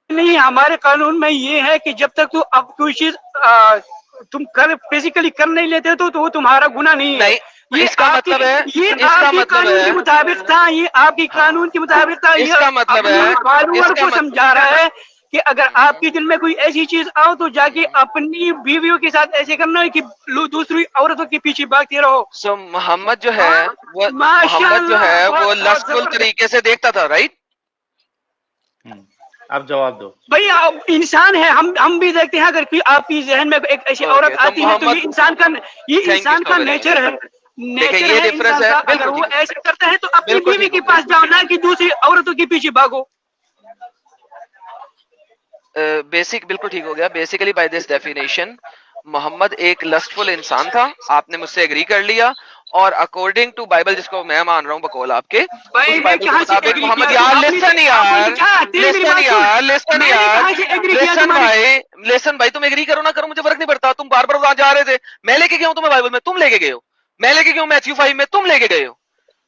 नहीं, हमारे कानून में ये है कि जब तक तू अब कोई चीज तुम कर फिजिकली कर नहीं लेते तो वो तुम्हारा गुनाह नहीं है। नहीं, इसका मतलब है, ये इसका आपके मतलब कानून है, के मुताबिक था, ये आपकी कानून के मुताबिक था। इसका मतलब है, फॉलोअर को समझा रहा है कि अगर आपके दिल में कोई ऐसी चीज आओ तो जाके अपनी बीवियों के साथ ऐसे करना है कि दूसरी औरतों के पीछे भागते रहो। सो मोहम्मद जो है वो लस्टफुल तरीके से देखता था, राइट? अब जवाब दो भाई, आप इंसान है, हम भी देखते हैं। अगर कोई आपकी जहन में एक ऐसी औरत आती है तो ये इंसान का नेचर है। नेचर ये है डिफरेंस इंसान है। का। अगर वो ऐसे करता है तो अपनी बीवी के पास जाओ, ना कि दूसरी औरतों के पीछे भागो। बेसिक बिल्कुल ठीक हो गया। Basically by this definition Muhammad एक लस्टफुल इंसान था, आपने मुझसे एग्री कर लिया, और अकॉर्डिंग टू बाइबल जिसको मैं मान रहा हूँ बकौल आपके, उस बाइबल के मुताबिक मोहम्मद लिसन भाई तुम एग्री करो ना करो मुझे फर्क नहीं पड़ता। तुम बार बार वहां जा रहे थे, मैं लेके गया हूँ तुम्हें बाइबल में, तुम लेके गए हो। मैं लेके गया हूँ मैथ्यू 5 में, तुम लेके गए हो।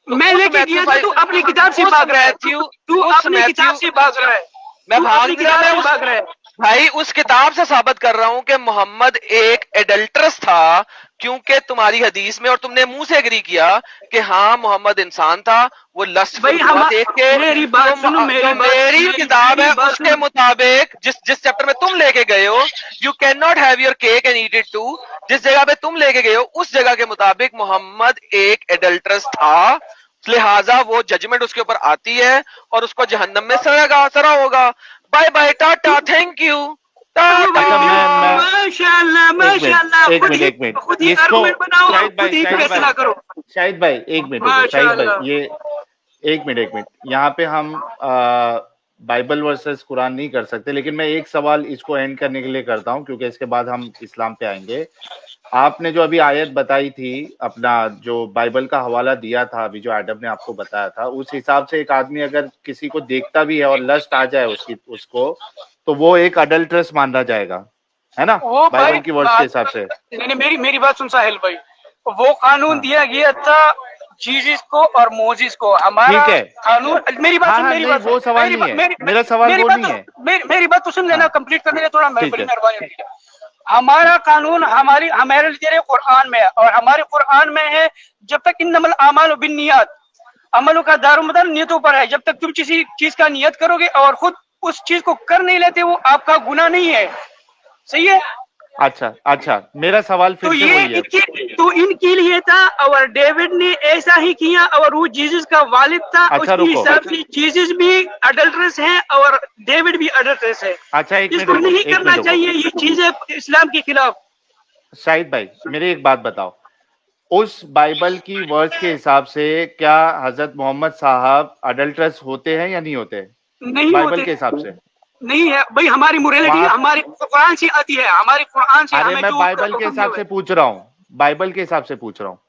मैं लेके गया था, तू अपनी किताब से भाग रहा है। तू अपनी किताब से भाग रहा है। मैं भाग रहा है भाई, उस किताब से साबित कर रहा हूं कि मोहम्मद एक एडल्टरस था, क्योंकि तुम्हारी हदीस में और तुमने मुंह से एग्री किया कि हाँ मोहम्मद इंसान था, वो लस्टफुल हुआ देख के। मेरी बात सुनो, मेरी किताब है उसके मुताबिक जिस चैप्टर में तुम लेके गए हो, you can not have your cake and eat it too, जिस जगह पे तुम लेके गए हो उस जगह के मुताबिक मोहम्मद एक एडल्टरस था, लिहाजा वो जजमेंट उसके ऊपर आती है और उसको जहन्नम में सरा होगा। बाय बाय, टाटा, थैंक यू। माशाल्लाह माशाल्लाह। एक मिनट इसको शाहिद भाई एक मिनट, शाहिद भाई ये एक मिनट यहाँ पे हम बाइबल वर्सेस कुरान नहीं कर सकते, लेकिन मैं एक सवाल इसको एंड करने के लिए करता हूँ क्योंकि इसके बाद हम इस्लाम पे आएंगे। आपने जो अभी आयत बताई थी, अपना जो बाइबल का हवाला दिया था अभी, जो एडम ने आपको बताया था, उस हिसाब से एक आदमी अगर किसी को देखता भी है और लस्ट आ जाए उसको तो वो एक अडल्ट्रेस माना जाएगा, है ना, बाइबल की वर्ड्स के हिसाब से। नहीं, मेरी बात सुन साहिल भाई, वो कानून दिया गया था जीसस को और मोजिस को। हमारा कानून, मेरी बात सुन, वो सवाल नहीं है, मेरा सवाल वो नहीं है। मेरी बात तो सुन लेना, कंप्लीट करने के थोड़ा मेहरबानी। हमारा कानून हमारे लिए कुरान में है, और हमारे कुरान में है जब तक इन्नमल आमालु बिन्नियात, अमलों का दारोमदार नियतों पर है। जब तक तुम किसी चीज का नियत करोगे और खुद उस चीज को कर नहीं लेते, वो आपका गुनाह नहीं है। सही है? अच्छा, मेरा सवाल फिर से वही है। तो इनके लिए था, और डेविड ने ऐसा ही किया, और वो जीसस का वालिद था। अच्छा, उसके हिसाब से जीसस भी अडल्टरस है और डेविड भी अडल्टरस है। अच्छा, एक इसको नहीं करना चाहिए, ये चीजें इस्लाम के खिलाफ। शाहिद भाई मेरी एक बात बताओ, उस बाइबल की वर्ड्स के हिसाब से क्या हजरत मोहम्मद साहब अडल्टरस होते हैं या नहीं होते? नहीं, बाइबल के हिसाब से नहीं है भाई। हमारी मोरालिटी हमारे कुरान से आती है, हमारे कुरान से। अरे मैं बाइबल के हिसाब से पूछ रहा हूँ, बाइबल के हिसाब से पूछ रहा हूँ।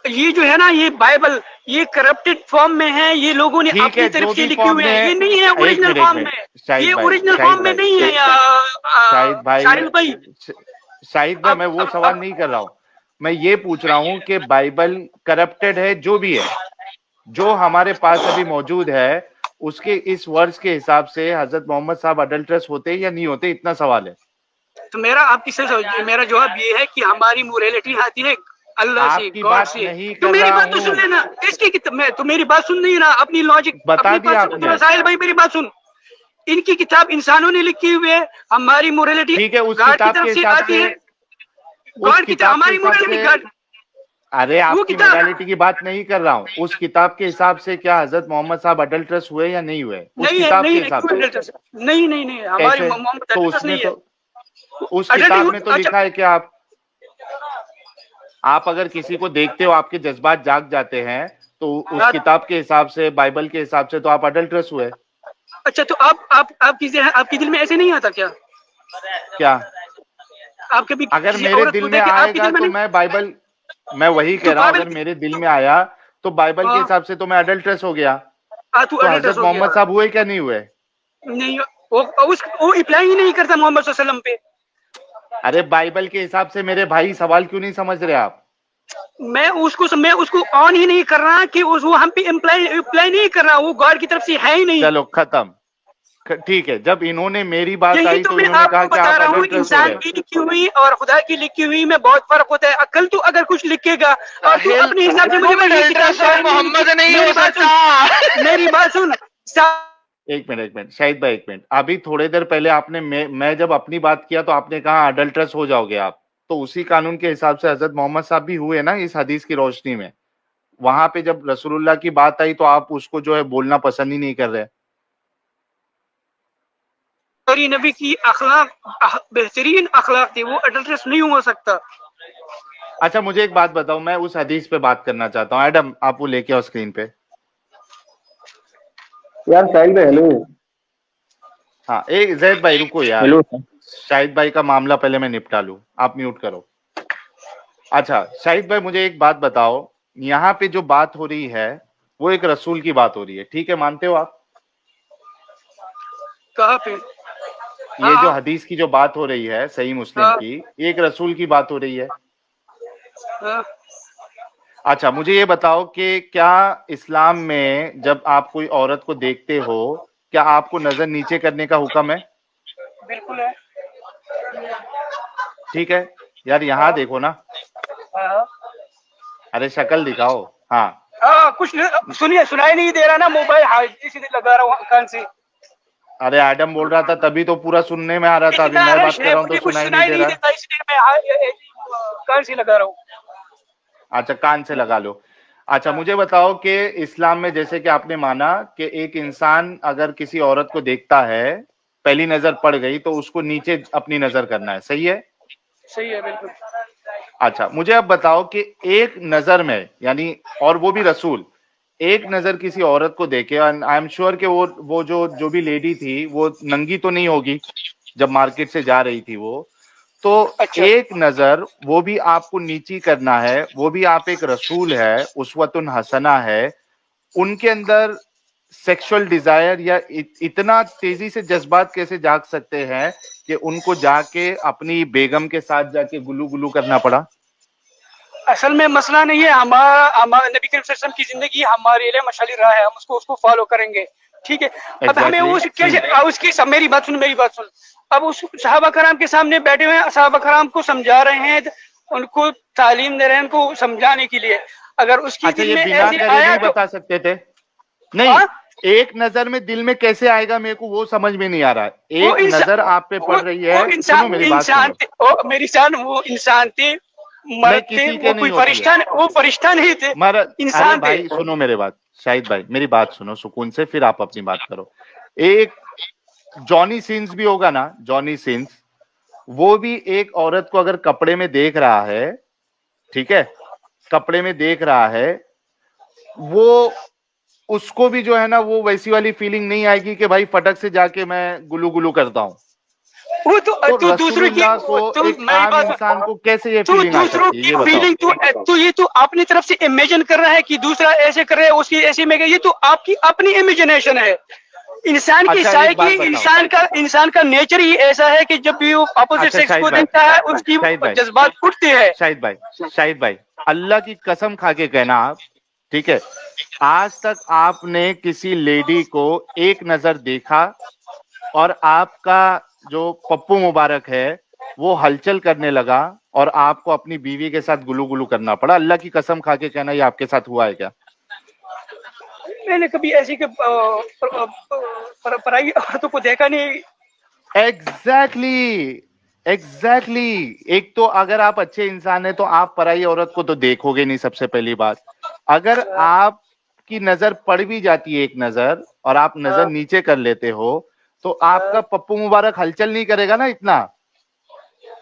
ये जो है ना, ये बाइबल ये करप्टेड फॉर्म में है, ये लोगों ने अपनी तरफ से लिखे हुए हैं, ये नहीं है ओरिजिनल फॉर्म में। ये ओरिजिनल फॉर्म में नहीं है शाहिद भाई, मैं वो सवाल नहीं कर रहा हूँ, मैं ये पूछ रहा हूँ कि बाइबल करप्टेड है जो भी है, जो हमारे पास अभी मौजूद है, उसके इस वर्ष के हिसाब से हजरत मोहम्मद साहब अडल्टरस होते या नहीं होते, इतना सवाल है। तो मेरा जवाब ये है कि हमारी मोरालिटी आती है अल्लाह से, गॉड से। तो मेरी बात तो सुन लेना, इसकी तो मेरी बात सुन नहीं रहा, अपनी लॉजिक बता दिया आपने। साहिल भाई मेरी बात सुन, इनकी किताब इंसानों ने लिखी हुई है, हमारी मोरलिटी ठीक है, उस गॉड की किताब तरफ के से हिसाब आती से है, गॉड की तरफ किताब के हमारी हिसाब मोरलिटी से गॉड। अरे आपकी किताब- मोरालिटी की बात नहीं कर रहा हूँ, उस किताब के हिसाब से क्या हजरत मोहम्मद साहब अडल्ट्रस हुए या नहीं हुए? उस नहीं है, किताब नहीं के है, हिसाब क्यों से adulterous? नहीं नहीं नहीं, हमारी कैसे? मोहम्मद तो adulterous उसमें नहीं है। तो उस किताब में तो लिखा है कि आप अगर किसी को देखते हो आपके जज्बात जाग जाते हैं, तो उस किताब के हिसाब से, बाइबल के हिसाब से तो आप अडल्ट्रस हुए। अच्छा, तो आपकी दिल में ऐसे नहीं आता क्या? क्या? आप कभी अगर किसी मेरे औरत दिल को में देखे आपके आएगा दिल में तो नहीं? मैं बाइबल, मैं वही तो कह रहा हूँ, बाइबल- अगर मेरे दिल में आया तो बाइबल के हाँ। हिसाब से तो मैं अडल्ट्रस हो गया। तू तो adulterous हजरत हो मोहम्मद गया। साहब हुए क्या नहीं हुए? नहीं, वो अप्लाई ही नहीं करता मोहम्मद सल्लल्लाहु अलैहि वसल्लम पे। अरे बाइबल के हिसाब से मेरे भाई सवाल क्यों नहीं समझ रहे आप? मैं उसको ऑन ही नहीं कर रहा कि वो हम पे अप्लाई नहीं कर रहा, वो गॉड की तरफ से है ही नहीं। चलो खत्म। ठीक है, जब इन्होंने मेरी बात यही आई तो तो मैं इन्होंने कहा आपको कि बता आप रहा हूँ, अडल्ट्रस हो इंसान गए। की लिखी हुई और खुदा की लिखी हुई में बहुत फर्क होता है। अकल तो अगर कुछ लिखेगा और तू अपने हिसाब से मुझे ये किताब adulterous मोहम्मद नहीं हो मेरी बात सुन, सकता। मेरी बात सुन। एक मिनट शाहिद भाई, एक मिनट। अभी थोड़ी देर पहले आपने मैं जब अपनी बात किया तो आपने कहा अडल्ट्रस हो जाओगे आप, तो उसी कानून के हिसाब से हजरत मोहम्मद साहब भी हुए ना इस हदीस की रोशनी में। वहां पे जब रसूलुल्लाह की बात आई तो आप उसको जो है बोलना पसंद ही नहीं कर रहे। और नबी की अखलाक बेहतरीन अखलाक थी, वो अडल्ट्रस नहीं हो सकता। अच्छा मुझे एक बात बताओ, मैं उस हदीस पे बात करना चाहता हूँ। एडम आप वो लेके आओ स्क्रीन पे। यार साहिल भाई हेलो। हाँ एक जैद भाई रुको यार, हेलो शाहिद भाई का मामला पहले मैं निपटा लूं, आप म्यूट करो। अच्छा शाहिद भाई मुझे एक बात बताओ, यहाँ पे जो बात हो रही है वो एक रसूल की बात हो रही है, ठीक है, मानते हो आप? कहाँ पे? ये जो हदीस की जो बात हो रही है सही मुस्लिम हाँ। की, ये एक रसूल की बात हो रही है। हाँ। अच्छा मुझे ये बताओ कि क्या इस्लाम में जब आप कोई औरत को देखते हो, क्या आपको नजर नीचे करने का हुक्म है? बिल्कुल है। ठीक है यार, यहाँ देखो ना, हाँ। अरे शक्ल दिखाओ। हाँ कुछ सुनिए, सुनाई नहीं दे रहा ना, मोबाइल सीधे लगा रहा हूँ कान से। अरे एडम बोल रहा था तभी तो पूरा सुनने में आ रहा था, अभी इतना मैं बात रश कर है, रहा हूँ तो मुझे कुछ सुनाई नहीं दे रहा। देता, इसलिए मैं कान से लगा रहा हूँ। अच्छा कान से लगा लो। अच्छा मुझे बताओ कि इस्लाम में जैसे कि आपने माना कि एक इंसान अगर किसी औरत को देखता है, पहली नजर पड़ गई तो उसको नीचे अपनी नजर करना है, सही है? सही है, बिल्कुल। अच्छा मुझे अब बताओ कि एक नजर में, यानी और वो भी रसूल एक नजर किसी औरत को देखे, आई एम श्योर कि वो जो भी लेडी थी वो नंगी तो नहीं होगी जब मार्केट से जा रही थी वो, तो अच्छा। एक नजर वो भी आपको नीची करना है, वो भी आप एक रसूल है, उसवतुन हसना है, उनके अंदर सेक्सुअल डिजायर या इतना तेजी से जज्बात कैसे जाग सकते हैं कि उनको जाके अपनी बेगम के साथ जाके गुलू गुलू करना पड़ा? असल में मसला नहीं है, हमारा नबी करीम सल्लल्लाहु अलैहि वसल्लम की जिंदगी हमारे लिए मशाली राह है, हम उसको फॉलो करेंगे, ठीक है। अब हमें उसकी मेरी बात सुन। अब उस सहाबा कराम के सामने बैठे हुए हैं, सहाबा कराम को समझा रहे हैं, उनको तालीम दे रहे हैं, उनको समझाने के लिए। अगर उसकी अच्छा दिल ये में बिना ऐसे करे आया नहीं तो बता सकते थे? नहीं हाँ? एक नजर में दिल में कैसे आएगा मेरे को वो समझ में नहीं आ रहा है। वो एक नजर आप पे पड़ रही है, सुनो मेरी बात सुनो। मेरी जान, वो इंसान थे, मर्द थे, किसी के वो नहीं कोई होती है। वो फरिश्ता नहीं थे, अरे इंसान थे। भाई सुनो मेरे बात, शाहिद भाई मेरी बात सुनो सुकून से, फिर आप अपनी बात करो। एक जॉनी सिंस भी होगा ना, जॉनी सिंस, वो भी एक औरत को अगर कपड़े में देख रहा है, ठीक है, कपड़े में देख रहा है, वो उसको भी जो है ना वो वैसी वाली फीलिंग नहीं आएगी कि भाई फटक से जाके मैं गुलू गुलू करता हूँ। वो तो दूसरों की रसूलुल्लाह को एक आम इंसान को कैसे ये फीलिंग आ दूसरों सकती है, की ये बताओ। फीलिंग ये तो अपनी तरफ से इमेजिन कर रहा है कि दूसरा ऐसे कर रहा है, उसकी ऐसे में, ये तो आपकी अपनी इमेजिनेशन है। इंसान की अच्छा, एक बात साइकी, बताओ। इंसान का नेचर ही ऐसा है कि जब भी वो अपोजिट अच्छा, सेक्स शाहिद को भाई, देखता है उसकी शाहिद भाई, जज्बात उठते हैं। शाहिद भाई अल्लाह की कसम खा के कहना आप, ठीक है, आज तक आपने किसी लेडी को एक नजर देखा और आपका जो पप्पू मुबारक है वो हलचल करने लगा और आपको अपनी बीवी के साथ गुलू गुलू करना पड़ा? अल्लाह की कसम खा के कहना ये आपके साथ हुआ है क्या? मैंने कभी ऐसी पराई औरतों को देखा नहीं। एग्जैक्टली एक तो अगर आप अच्छे इंसान है तो आप पराई औरत को तो देखोगे नहीं, सबसे पहली बात। अगर आपकी नजर पड़ भी जाती है एक नजर और आप नजर नीचे कर लेते हो तो आपका पप्पू मुबारक हलचल नहीं करेगा ना इतना।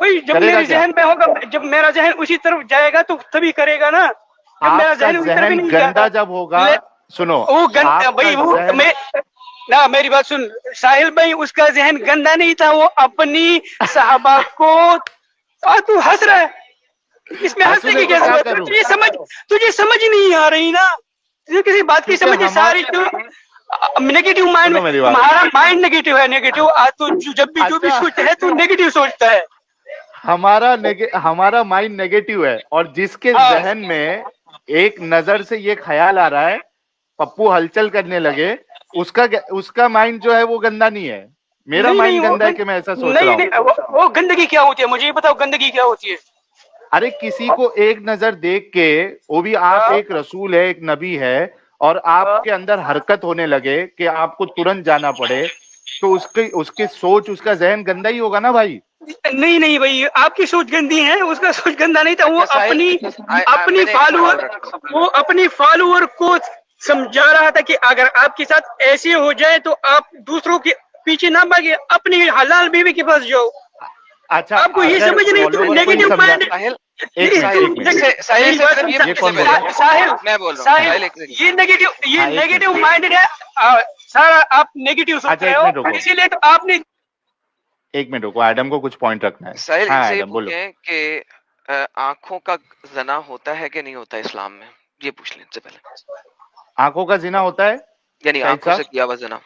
वही जब करेगा मेरे क्या? जहन में होगा, जब मेरा जहन उसी तरफ जाएगा तो तभी करेगा ना। जब मेरा आपका जहन उसी तरफ ही जहन नहीं गंदा जाएगा, जब होगा, सुनो वो आपका भाई वो जहन, ना मेरी बात सुन साहिल भाई, उसका जहन गंदा नहीं था, वो अपनी साहबा को। तू हंस रहा है, इसमें हंसने हंसूंगा की तो क्या क्या जरूरत है? करूं? तुझे समझ ही नहीं आ रही ना, तुझे किसी बात की क्योंकि समझ नहीं, सारी नेगेटिव माइंड सुनो में, मेरी बात। तुम्हारा माइंड नेगेटिव है, नेगेटिव। तो जब भी जो भी अच्छा। सोचता है तू नेगेटिव सोचता है। हमारा माइंड नेगेटिव है और जिसके हाँ। जहन में एक नजर से ये ख्याल आ रहा है पप्पू हलचल करने लगे, उसका माइंड जो है वो गंदा नहीं है। मेरा नहीं माइंड नहीं, गंदा है कि मैं ऐसा सोच नहीं रहा हूँ। नहीं, वो गंदगी क्या होती है, मुझे ये बताओ, गंदगी क्या होती है? अरे किसी को एक नजर देख के, वो भी आप हाँ। एक रसूल है, एक नबी है, और आपके अंदर हरकत होने लगे कि आपको तुरंत जाना पड़े, तो उसकी सोच, उसका जहन गंदा ही होगा ना भाई। नहीं नहीं भाई, आपकी सोच गंदी है, उसका सोच गंदा नहीं था। वो अच्छा, साहिल, अपनी मैंने एक सवाल रखा। वो अपनी फॉलोअर को समझा रहा था कि अगर आपके साथ ऐसे हो जाए तो आप दूसरों के पीछे ना भागे, अपनी हलाल बीवी के पास जाओ। अच्छा, आपको ये अगर समझ नहीं, तुम follower को ही नेगेटिव समझा, माइंड। साहिल, एक मिनट, साहिल से सिर्फ ये ये कौन बोल रहा है? साहिल, मैं बोल रहा हूँ, साहिल, एक सेकंड। ये नेगेटिव, ये हाँ, एक नेगेटिव मिनट। माइंड है। सारा आप नेगेटिव सोच अच्छा, रहे एक मिनट हो, रुको। इसीलिए तो आपने। एक मिनट रुको, एडम को कुछ पॉइंट रखना है। साहिल, हाँ इनसे ये एडम बोलो। पूछें कि आंखों का जना होता है कि नहीं होता इस्लाम में, ये पूछ लें सबसे पहले। आंखों का जिना होता है? यानी शाहिद आंखों से साहब, किया हुआ जना।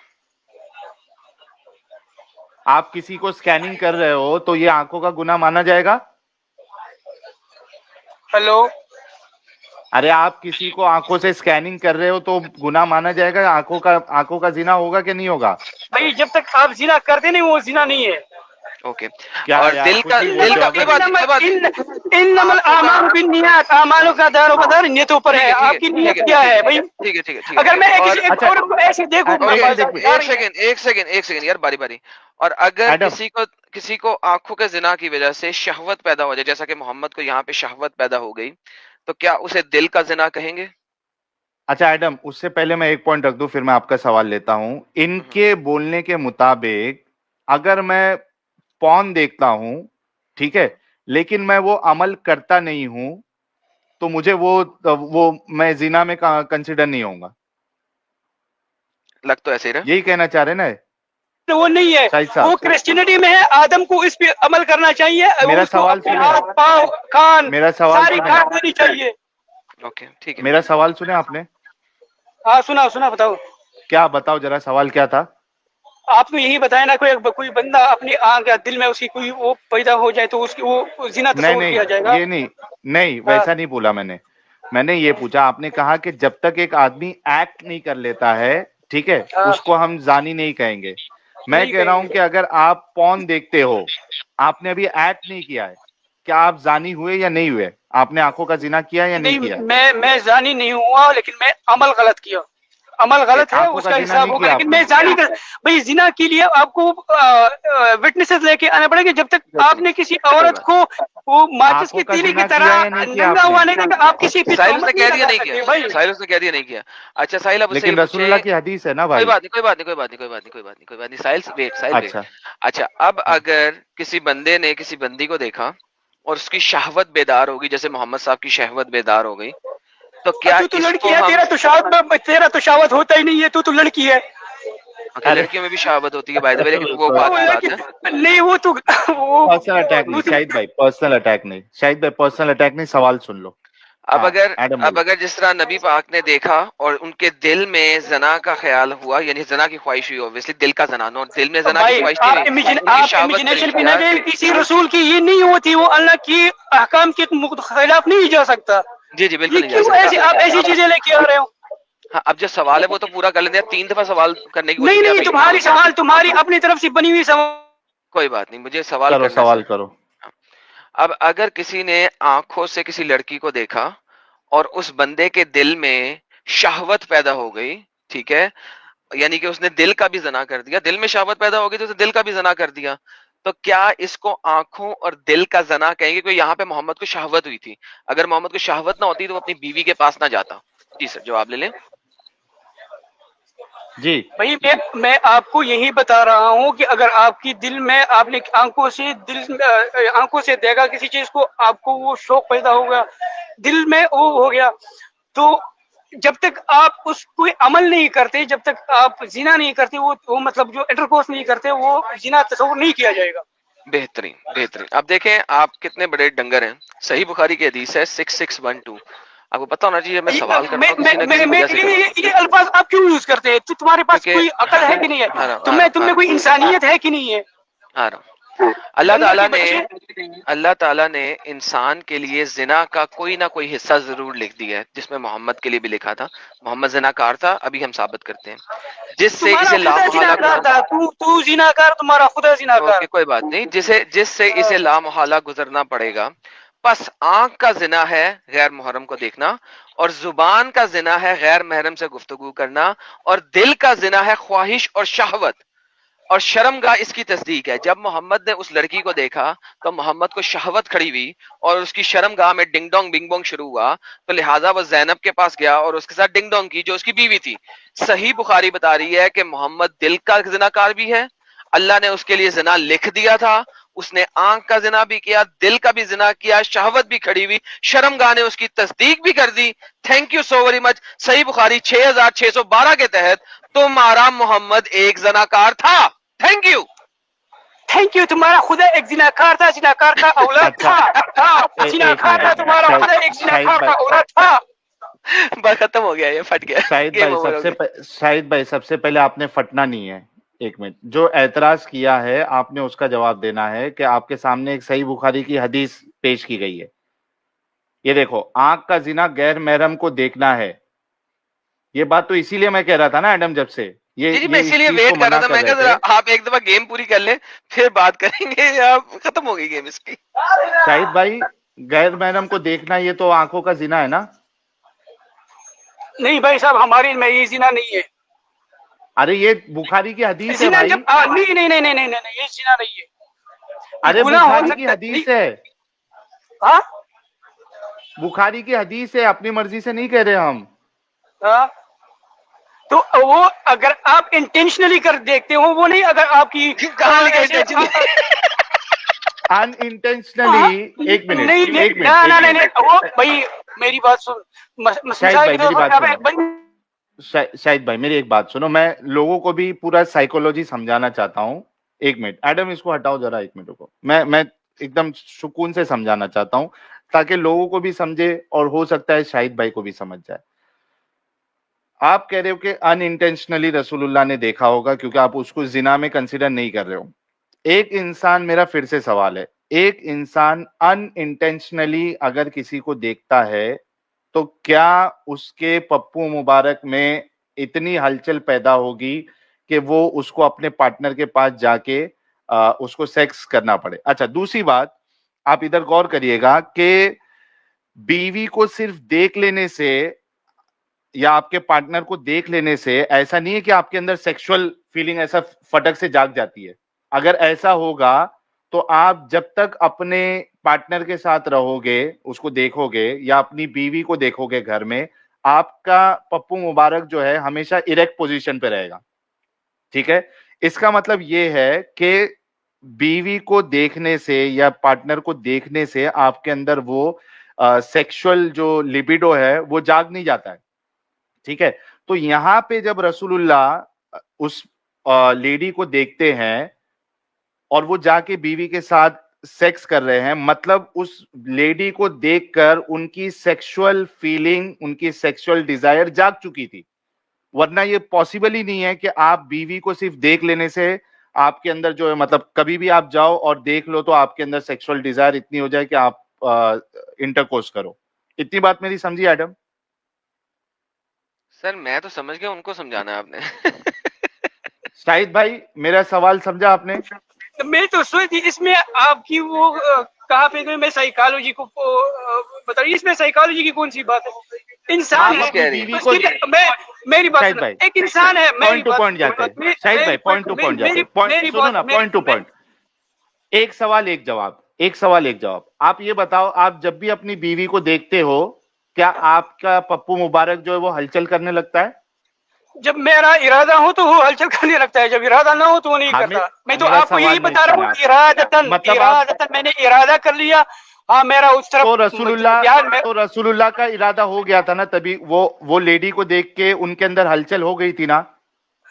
आप किसी को स्कैनिंग कर रहे हो तो ये आंखों का गुनाह माना जाएगा? हेलो, अरे आप किसी को आंखों से स्कैनिंग कर रहे हो तो गुनाह माना जाएगा? आंखों का जिना होगा कि नहीं होगा? भाई जब तक आप जिना करते नहीं, वो जिना नहीं है। ओके। क्या और यार, दिल कुछ का भी बोलते हो कोई बात नहीं, कोई बात नहीं। इन्नमल आमालु बिन्नियात, आमालों का दारो मदार नियतों पर है। आपकी नियत क्या है भाई? ठीक है, ठीक है, ठीक है। अगर मैं और किसी एक औरत को ऐसे देखूं, एक सेकंड, बारी। और अगर एडम। किसी को आंखों के जिना की वजह से शहवत पैदा हो जाए, जैसा कि मोहम्मद को यहाँ पे शहवत पैदा हो गई, तो क्या उसे दिल का जिना कहेंगे? अच्छा एडम, उससे पहले मैं एक पॉइंट रख दूं, फिर मैं आपका सवाल लेता हूं। इनके बोलने के मुताबिक अगर मैं पॉर्न देखता हूं, ठीक है, लेकिन मैं वो अमल करता नहीं हूं, तो मुझे वो मैं जिना में कंसिडर नहीं होऊंगा। लग तो ऐसे ही रहा। यही कहना चाह रहे ना तो वो नहीं है, शाहिद साहब? वो क्रिश्चियनिटी में है। आदम को इस पे अमल करना चाहिए। मेरा उसको सवाल अपने सुने। हाथ, पाँव, कान, मेरा सवाल सारी सुने। काट देनी चाहिए। ओके, ठीक है। मेरा सवाल सुने आपने? हाँ सुना बताओ। क्या बताओ जरा, सवाल क्या था? आपने यही बताया ना, कोई बंदा अपनी आंख या दिल में उसकी कोई वो पैदा हो जाए तो उसकी वो जिना नहीं तस्वुर किया जाएगा। ये नहीं वैसा नहीं बोला मैंने ये पूछा, आपने कहा कि जब तक एक आदमी एक्ट नहीं कर लेता है, ठीक है, उसको हम जानी नहीं कहेंगे। मैं कह रहा हूं कि अगर आप पॉर्न देखते हो, आपने अभी एक्ट नहीं किया है, क्या आप जानी हुए या नहीं हुए? आपने आंखों का जिना किया या नहीं किया? मैं जानी नहीं हुआ, लेकिन मैं अमल गलत किया। अमल गलत है, आंखों का उसका जिना हिसाब नहीं होगा, किया लेकिन मैं आपने। जानी कर। भाई जिना के लिए आपको विटनेसेस लेके आने पड़ेंगे। जब तक आपने किसी औरत को वो माचिस की आंखों का तीली की जिना किया तरह या नहीं किया नंगा हुआ आपने? नहीं देखा, आप किसी पे साहिल तहमत उसने कह दिया लगा नहीं सकते किया भाई। साहिल उसने कह दिया नहीं किया। अच्छा साहिल, अब उससे लेकिन रसूलुल्लाह की हदीस है ना भाई। कोई बात नहीं। साहिल वेट। अच्छा। अच्छा, अब अगर किसी बंदे ने किसी बंदी को देखा और उसकी शहवत बेदार होगी, जैसे मोहम्मद साहब की शहवत बेदार हो गई, तो क्या तू तो लड़की इसको है, हम... तेरा तो शावत होता ही नहीं है, तू तो लड़की है। Okay, लड़कियों में भी शहावत होती है बाय द वे, लेकिन वो बात की बात है। नहीं वो तो वो पर्सनल अटैक नहीं शाहिद भाई, पर्सनल अटैक नहीं शाहिद भाई, पर्सनल अटैक नहीं, सवाल सुन लो। अब हाँ, अगर जिस तरह नबी पाक ने देखा और उनके दिल में जना का ख्याल हुआ, यानी जना की ख्वाहिश हुई, ऑब्वियसली दिल का जना, नो दिल में जना की ख्वाहिश आप इमेजिनेशन पे ना जाए, किसी रसूल की ये नहीं होती, वो अल्लाह की अहकाम के खिलाफ नहीं जा सकता। जी बिल्कुल नहीं जा क्यों सकता। आप ऐसी चीजें लेके आ रहे हो? हाँ, अब जो सवाल है वो तो पूरा कर लेते हैं, 3 दफा सवाल करने की कोशिश नहीं किया। तुम्हारी सवाल तुम्हारी अपनी तरफ से बनी हुई सवाल। कोई बात नहीं, मुझे सवाल करो, करना सवाल है। करो। अब अगर किसी ने आंखों से किसी लड़की को देखा और उस बंदे के दिल में शहवत पैदा हो गई, ठीक है, یعنی کہ اس نے دل کا بھی زنا کر دیا, دل میں شہوت پیدا ہوگی تو اسے دل کا بھی زنا کر دیا, تو کیا اس کو آنکھوں اور دل کا زنا کہیں گے؟ کہ یہاں پہ محمد کو شہوت ہوئی تھی, اگر محمد کو شہوت نہ ہوتی تو وہ اپنی بیوی کے پاس نہ جاتا. جی سر جواب لے لیں. جی بھائی میں آپ کو یہی بتا رہا ہوں کہ اگر آپ کی دل میں آپ نے آنکھوں سے دیکھا کسی چیز کو, آپ کو وہ شوق پیدا ہوگا, دل میں وہ ہو گیا, تو جب تک آپ اس کوئی عمل نہیں کرتے, جب تک آپ زنا نہیں کرتے, وہ مطلب جو انٹرکورس نہیں کرتے, وہ زنا تصور نہیں کیا جائے گا. بہترین بہترین. اب دیکھیں آپ کتنے بڑے ڈنگر ہیں. صحیح بخاری کی حدیث ہے 6612. آپ کو پتا ہونا چاہیے میں سوال کرتا ہوں کسی نہ کسی وجہ سے کرتا ہوں. یہ الفاظ آپ کیوں یوز کرتے ہیں؟ تو تمہارے پاس کیونکہ کوئی عقل ہے کہ نہیں ہے؟ تم میں کوئی انسانیت ہے کہ نہیں ہے؟ آ رہا ہوں. اللہ تعالیٰ نے انسان کے لیے زنا کا کوئی نہ کوئی حصہ ضرور لکھ دیا ہے, جس میں محمد کے لیے بھی لکھا تھا. محمد زناکار تھا, ابھی ہم ثابت کرتے ہیں, جس سے اسے زناکار تھا. تو زناکار, تمہارا خدا زناکار. اوکے کوئی بات نہیں, جس سے اسے لامحالہ گزرنا پڑے گا. پس آنکھ کا زنا ہے غیر محرم کو دیکھنا, اور زبان کا زنا ہے غیر محرم سے گفتگو کرنا, اور دل کا زنا ہے خواہش اور شہوت, اور شرمگاہ اس کی تصدیق ہے. جب محمد نے اس لڑکی کو دیکھا تو محمد کو شہوت کھڑی ہوئی اور اس کی شرمگاہ میں ڈنگ ڈونگ بنگ بونگ شروع ہوا, تو لہٰذا وہ زینب کے پاس گیا اور اس کے ساتھ ڈنگ ڈونگ کی, جو اس کی بیوی تھی. صحیح بخاری بتا رہی ہے کہ محمد دل کا زناکار بھی ہے, اللہ نے اس کے لیے زنا لکھ دیا تھا, اس نے آنکھ کا زنا بھی کیا, دل کا بھی زنا کیا, شہوت بھی کھڑی ہوئی, شرمگاہ نے اس کی تصدیق بھی کر دی. Thank you so very much. صحیح بخاری 6612 کے تحت تمہارا محمد ایک زناکار تھا. Thank you. Thank you. تمہارا خدا ایک زناکار تھا, زناکار کا اولاد تھا. زناکار تھا تمہارا خدا, ایک زناکار کا اولاد تھا. بس ختم ہو گیا, یہ پھٹ گیا. شاہد بھائی سب سے پہلے آپ نے پھٹنا نہیں ہے. ایک منٹ, جو اعتراض کیا ہے آپ نے اس کا جواب دینا ہے کہ آپ کے سامنے ایک صحیح بخاری کی حدیث پیش کی گئی ہے. یہ دیکھو, آنکھ کا زنا غیر محرم کو دیکھنا ہے. یہ بات تو اسی لیے میں کہہ رہا تھا نا ایڈم, جب سے جی میں اسی لیے ویٹ کر رہا تھا. میں کہا آپ ایک دفعہ گیم پوری کر لیں پھر بات کریں گے, یا ختم ہو گئی گیم اس کی. شاہد بھائی غیر محرم کو دیکھنا یہ تو آنکھوں کا زنا ہے نا؟ نہیں بھائی صاحب, ہماری میں یہ زنا نہیں ہے. ارے یہ بخاری کی حدیث ہے بھائی. نہیں, یہ زنا نہیں ہے. ارے بخاری کی حدیث ہے, ہاں بخاری کی حدیث ہے, اپنی مرضی سے نہیں کہہ رہے ہم. تو وہ اگر آپ انٹینشنلی کر دیکھتے ہو, وہ نہیں اگر آپ کی ان انٹینشنلی. ایک منٹ بھائی میری بات سن. شاہد بھائی میری ایک بات سنو, میں لوگوں کو بھی پورا سائیکولوجی سمجھانا چاہتا ہوں. ایک منٹ ایڈم, اس کو ہٹاؤ ذرا, ایک منٹ کو میں ایک دم سکون سے سمجھانا چاہتا ہوں تاکہ لوگوں کو بھی سمجھے اور ہو سکتا ہے شاہد بھائی کو بھی سمجھ جائے. آپ کہہ رہے ہو کہ ان انٹینشنلی رسول اللہ نے دیکھا ہوگا کیونکہ آپ اس کو زنا میں کنسیڈر نہیں کر رہے ہو. ایک انسان, میرا پھر سے سوال ہے, ایک انسان ان انٹینشنلی اگر کسی کو دیکھتا ہے تو کیا اس کے پپو مبارک میں اتنی ہلچل پیدا ہوگی کہ وہ اس کو اپنے پارٹنر کے پاس جا کے اس کو سیکس کرنا پڑے؟ اچھا دوسری بات, آپ ادھر غور کریے گا کہ بیوی کو صرف دیکھ لینے سے یا آپ کے پارٹنر کو دیکھ لینے سے ایسا نہیں ہے کہ آپ کے اندر سیکشل فیلنگ ایسا فٹک سے جاگ جاتی ہے. اگر ایسا ہوگا تو آپ جب تک اپنے پارٹنر کے ساتھ رہو گے, اس کو دیکھو گے یا اپنی بیوی کو دیکھو گے گھر میں, آپ کا پپو مبارک جو ہے ہمیشہ اریکٹ پوزیشن پہ رہے گا. ٹھیک ہے, اس کا مطلب یہ ہے کہ بیوی کو دیکھنے سے یا پارٹنر کو دیکھنے سے آپ کے اندر وہ سیکشل جو لیبیڈو ہے وہ جاگ نہیں جاتا ہے. ٹھیک ہے, تو یہاں پہ جب رسول اللہ اس لیڈی کو دیکھتے ہیں اور وہ جا کے بیوی کے ساتھ سیکس کر رہے ہیں, مطلب اس لیڈی کو دیکھ کر ان کی سیکشل فیلنگ, ان کی سیکشل ڈیزائر جاگ چکی تھی. ورنہ یہ پاسبل ہی نہیں ہے کہ آپ بیوی کو صرف دیکھ لینے سے آپ کے اندر جو ہے, مطلب کبھی بھی آپ جاؤ اور دیکھ لو تو آپ کے اندر سیکشل ڈیزائر اتنی ہو جائے کہ آپ انٹرکورس کرو. اتنی بات میری سمجھی ایڈم؟ سر میں تو سمجھ گیا, ان کو سمجھانا ہے آپ نے. شاہد بھائی میرا سوال سمجھا آپ نے؟ میں تو سوچ اس میں آپ کی وہ کہاں پہ میں سائیکالوجی کو بتا رہی, اس میں سائیکالوجی کی کون سی بات ہے؟ इंसान आप है, अपनी बीवी को मेरी बात शाहिद सुनो, भाई, एक इंसान है, पॉइंट टू पॉइंट जाते हैं शाहिद भाई, पॉइंट टू पॉइंट जाते हैं, सुनो ना, पॉइंट टू पॉइंट। एक सवाल एक जवाब, एक सवाल एक जवाब। आप ये बताओ, आप जब भी अपनी बीवी को देखते हो, क्या आपका पप्पू मुबारक जो है वो हलचल करने लगता है? जब मेरा इरादा हो तो वो हलचल करने लगता है, जब इरादा ना हो तो वो नहीं हमें- करता। मैं तो मेरा आपको यही सवाल बता रहा हूँ, नहीं इरादतन, मतलब आप- इरादतन मैंने इरादा कर लिया। हाँ, मेरा उस तरफ तो रसूलुल्लाह, यार मैं, तो रसूलुल्लाह का इरादा हो गया था ना, तभी वो लेडी को देख के उनके अंदर हलचल हो गई थी ना।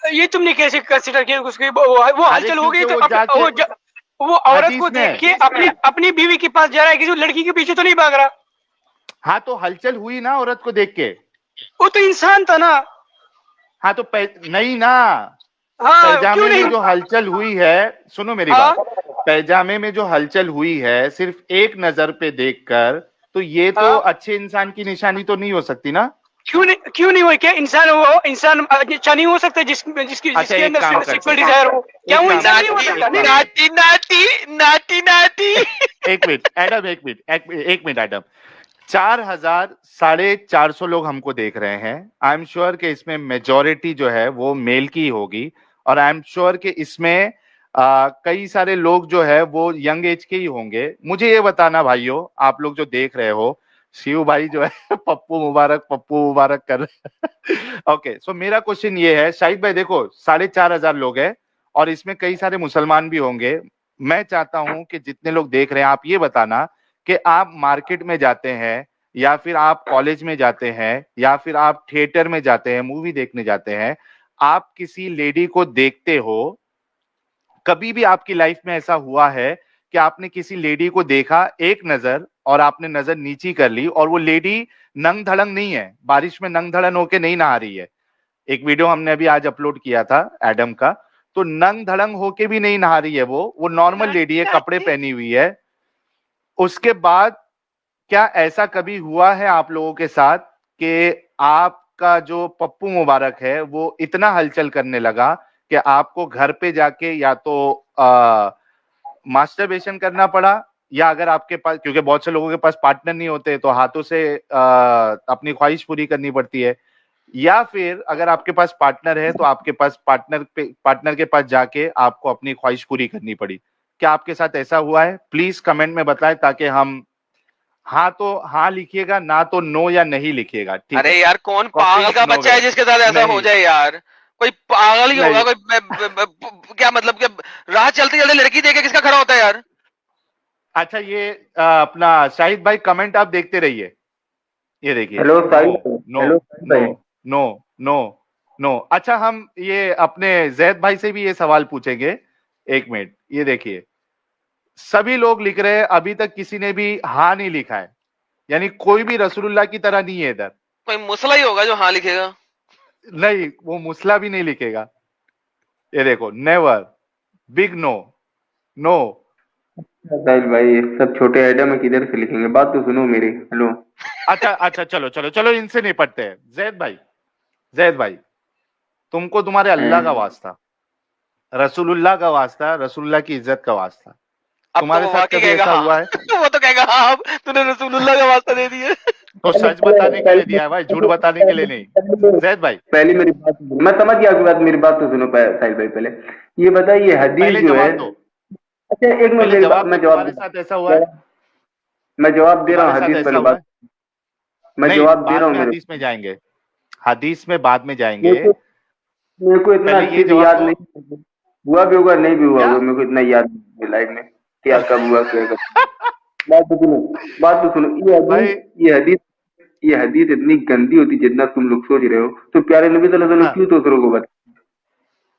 ये तुमने कैसे कंसिडर किया उसकी वो हलचल हो गई? क्योंकि तो वो जाके वो औरत हदीस को में देख के अपनी बीवी के पास जा रहा है, किसी लड़की के पीछे तो नहीं भाग रहा। हाँ, तो हलचल हुई ना औरत को देख के। वो तो इंसान था ना। हाँ, तो नहीं ना, हाँ, क्यों पैजामे नहीं? में जो हलचल हुई है, सुनो मेरी हाँ? बात, पैजामे में जो हलचल हुई है सिर्फ एक नजर पे देखकर, तो ये तो हाँ? अच्छे इंसान की निशानी तो नहीं हो सकती ना। क्यों नहीं हुई? क्या इंसान, वो इंसान अच्छा नहीं हो सकता जिसके अच्छा, एक अंदर काम करते सेक्सुअल हैं। डिजायर हो? क्या एक वो काम इंसान नहीं हो करते हैं, सकता? एक नाटी नाटी नाटी नाटी एक मिनट एडम, एक मिनट एडम, 4,000 450 लोग हमको देख रहे हैं। आई एम श्योर कि इसमें मेजॉरिटी जो है वो मेल की होगी, और आई एम श्योर कि इसमें कई सारे लोग जो है वो यंग एज के ही होंगे। मुझे ये बताना भाइयों, आप लोग जो देख रहे हो, शिव भाई जो है पप्पू मुबारक कर रहे हैं। ओके, सो मेरा क्वेश्चन ये है, शाहिद भाई देखो 4,500 लोग हैं और इसमें कई सारे मुसलमान भी होंगे। मैं चाहता हूं कि जितने लोग देख रहे हैं, आप ये बताना कि आप मार्केट में जाते हैं, या फिर आप कॉलेज में जाते हैं, या फिर आप थिएटर में जाते हैं, मूवी देखने जाते हैं, आप किसी लेडी को देखते हो, कभी भी आपकी लाइफ में ऐसा हुआ है कि आपने किसी लेडी को देखा एक नजर, और आपने नजर नीची कर ली, और वो लेडी नंग धड़ंग नहीं है, बारिश में नंग धड़न होके नहीं नहा रही है। एक वीडियो हमने अभी आज अपलोड किया था एडम का, तो नंग धड़ंग होके भी नहीं नहा रही है, वो नॉर्मल लेडी है, कपड़े पहनी हुई है। उसके बाद क्या ऐसा कभी हुआ है आप लोगों के साथ कि आपका जो पप्पू मुबारक है वो इतना हलचल करने लगा कि आपको घर पे जाके या तो मास्टरबेशन करना पड़ा, या अगर आपके पास, क्योंकि बहुत से लोगों के पास पार्टनर नहीं होते, तो हाथों से अपनी ख्वाहिश पूरी करनी पड़ती है, या फिर अगर आपके पास पार्टनर है तो आपके पास पार्टनर के पास जाके आपको अपनी ख्वाहिश पूरी करनी पड़ी? क्या आपके साथ ऐसा हुआ है? प्लीज कमेंट में बताएं, ताकि हम, हाँ तो हाँ लिखिएगा, ना तो नो या नहीं लिखिएगा, ठीक अरे है? यार कौन कॉपी पागल का नो बच्चा है गए। जिसके साथ ऐसा हो नहीं। जाए यार? कोई पागल ही होगा, नहीं। कोई क्या मतलब कि राह चलते चलते लड़की देखे किसका खड़ा होता है यार? अच्छा, ये अपना शाहिद भाई कमेंट आप देखते रहिए, ये देखिए। Hello Sahil, no hello no भाई। No no no. अच्छा, हम ये अपने जैद भाई से भी ये सवाल पूछेंगे, एक मिनट, ये देखिए, सभी लोग लिख रहे हैं, अभी तक किसी ने भी हाँ नहीं लिखा है, यानी कोई भी रसूलुल्लाह की तरह नहीं है इधर। कोई मुसला ही होगा जो हाँ लिखेगा। नहीं, वो मुसला भी नहीं लिखेगा। ये देखो, नेवर, बिग नो, नो। साहिल भाई, सब छोटे एडम है, किधर से लिखेंगे? बात तो सुनो मेरी। हेलो, अच्छा, चलो इनसे निपटते हैं। जैद भाई, तुमको तुम्हारे अल्लाह का वास्ता, रसूलुल्लाह का वास्ता, रसूलुल्लाह की इज्जत का वास्ता, अब तो तुम्हारे वो साथ वाकई कभी कहेगा ऐसा हुआ हाँ। है? वो तो कहेगा हाँ, अब तूने रसूलुल्लाह का वास्ता दे दिया। तो सच बताने के लिए दिया है भाई, झूठ बताने के लिए नहीं। जैद भाई, पहले मेरी बात, मैं समझ गया आपकी बात, मेरी बात तो सुनो साहिल भाई। पहले ये बताइए, ये हदीस पहले जो है, जवाब दो, अच्छा एक मिनट, पहले मेरी बात, जवाब दो, मैं जवाब तुम्हारे साथ ऐसा हुआ है? मैं जवाब दे रहा हूँ। तुम्हारे साथ हदीस ऐसा पहले हुआ बात, है? मैं नहीं, जवाब दे बाद रहा हूँ में मेरे। हदीस में जाएंगे, हदीस में बाद में जाएंगे। मेरे को इतना पहले ये अच्छे से जवाब याद दो। नहीं, हुआ भी होगा नहीं भी हुआ क्या? होगा, मेरे को इतना याद नहीं लाइफ में क्या कब हुआ क्या कब। बात तो सुनो, भाई, ये हदीस इतनी गंदी होती जितना तुम लोग सोच रहे हो। तो प्यारे नबी सल्लल्लाहु अलैहि हाँ, वसल्लम क्यों दूसरों को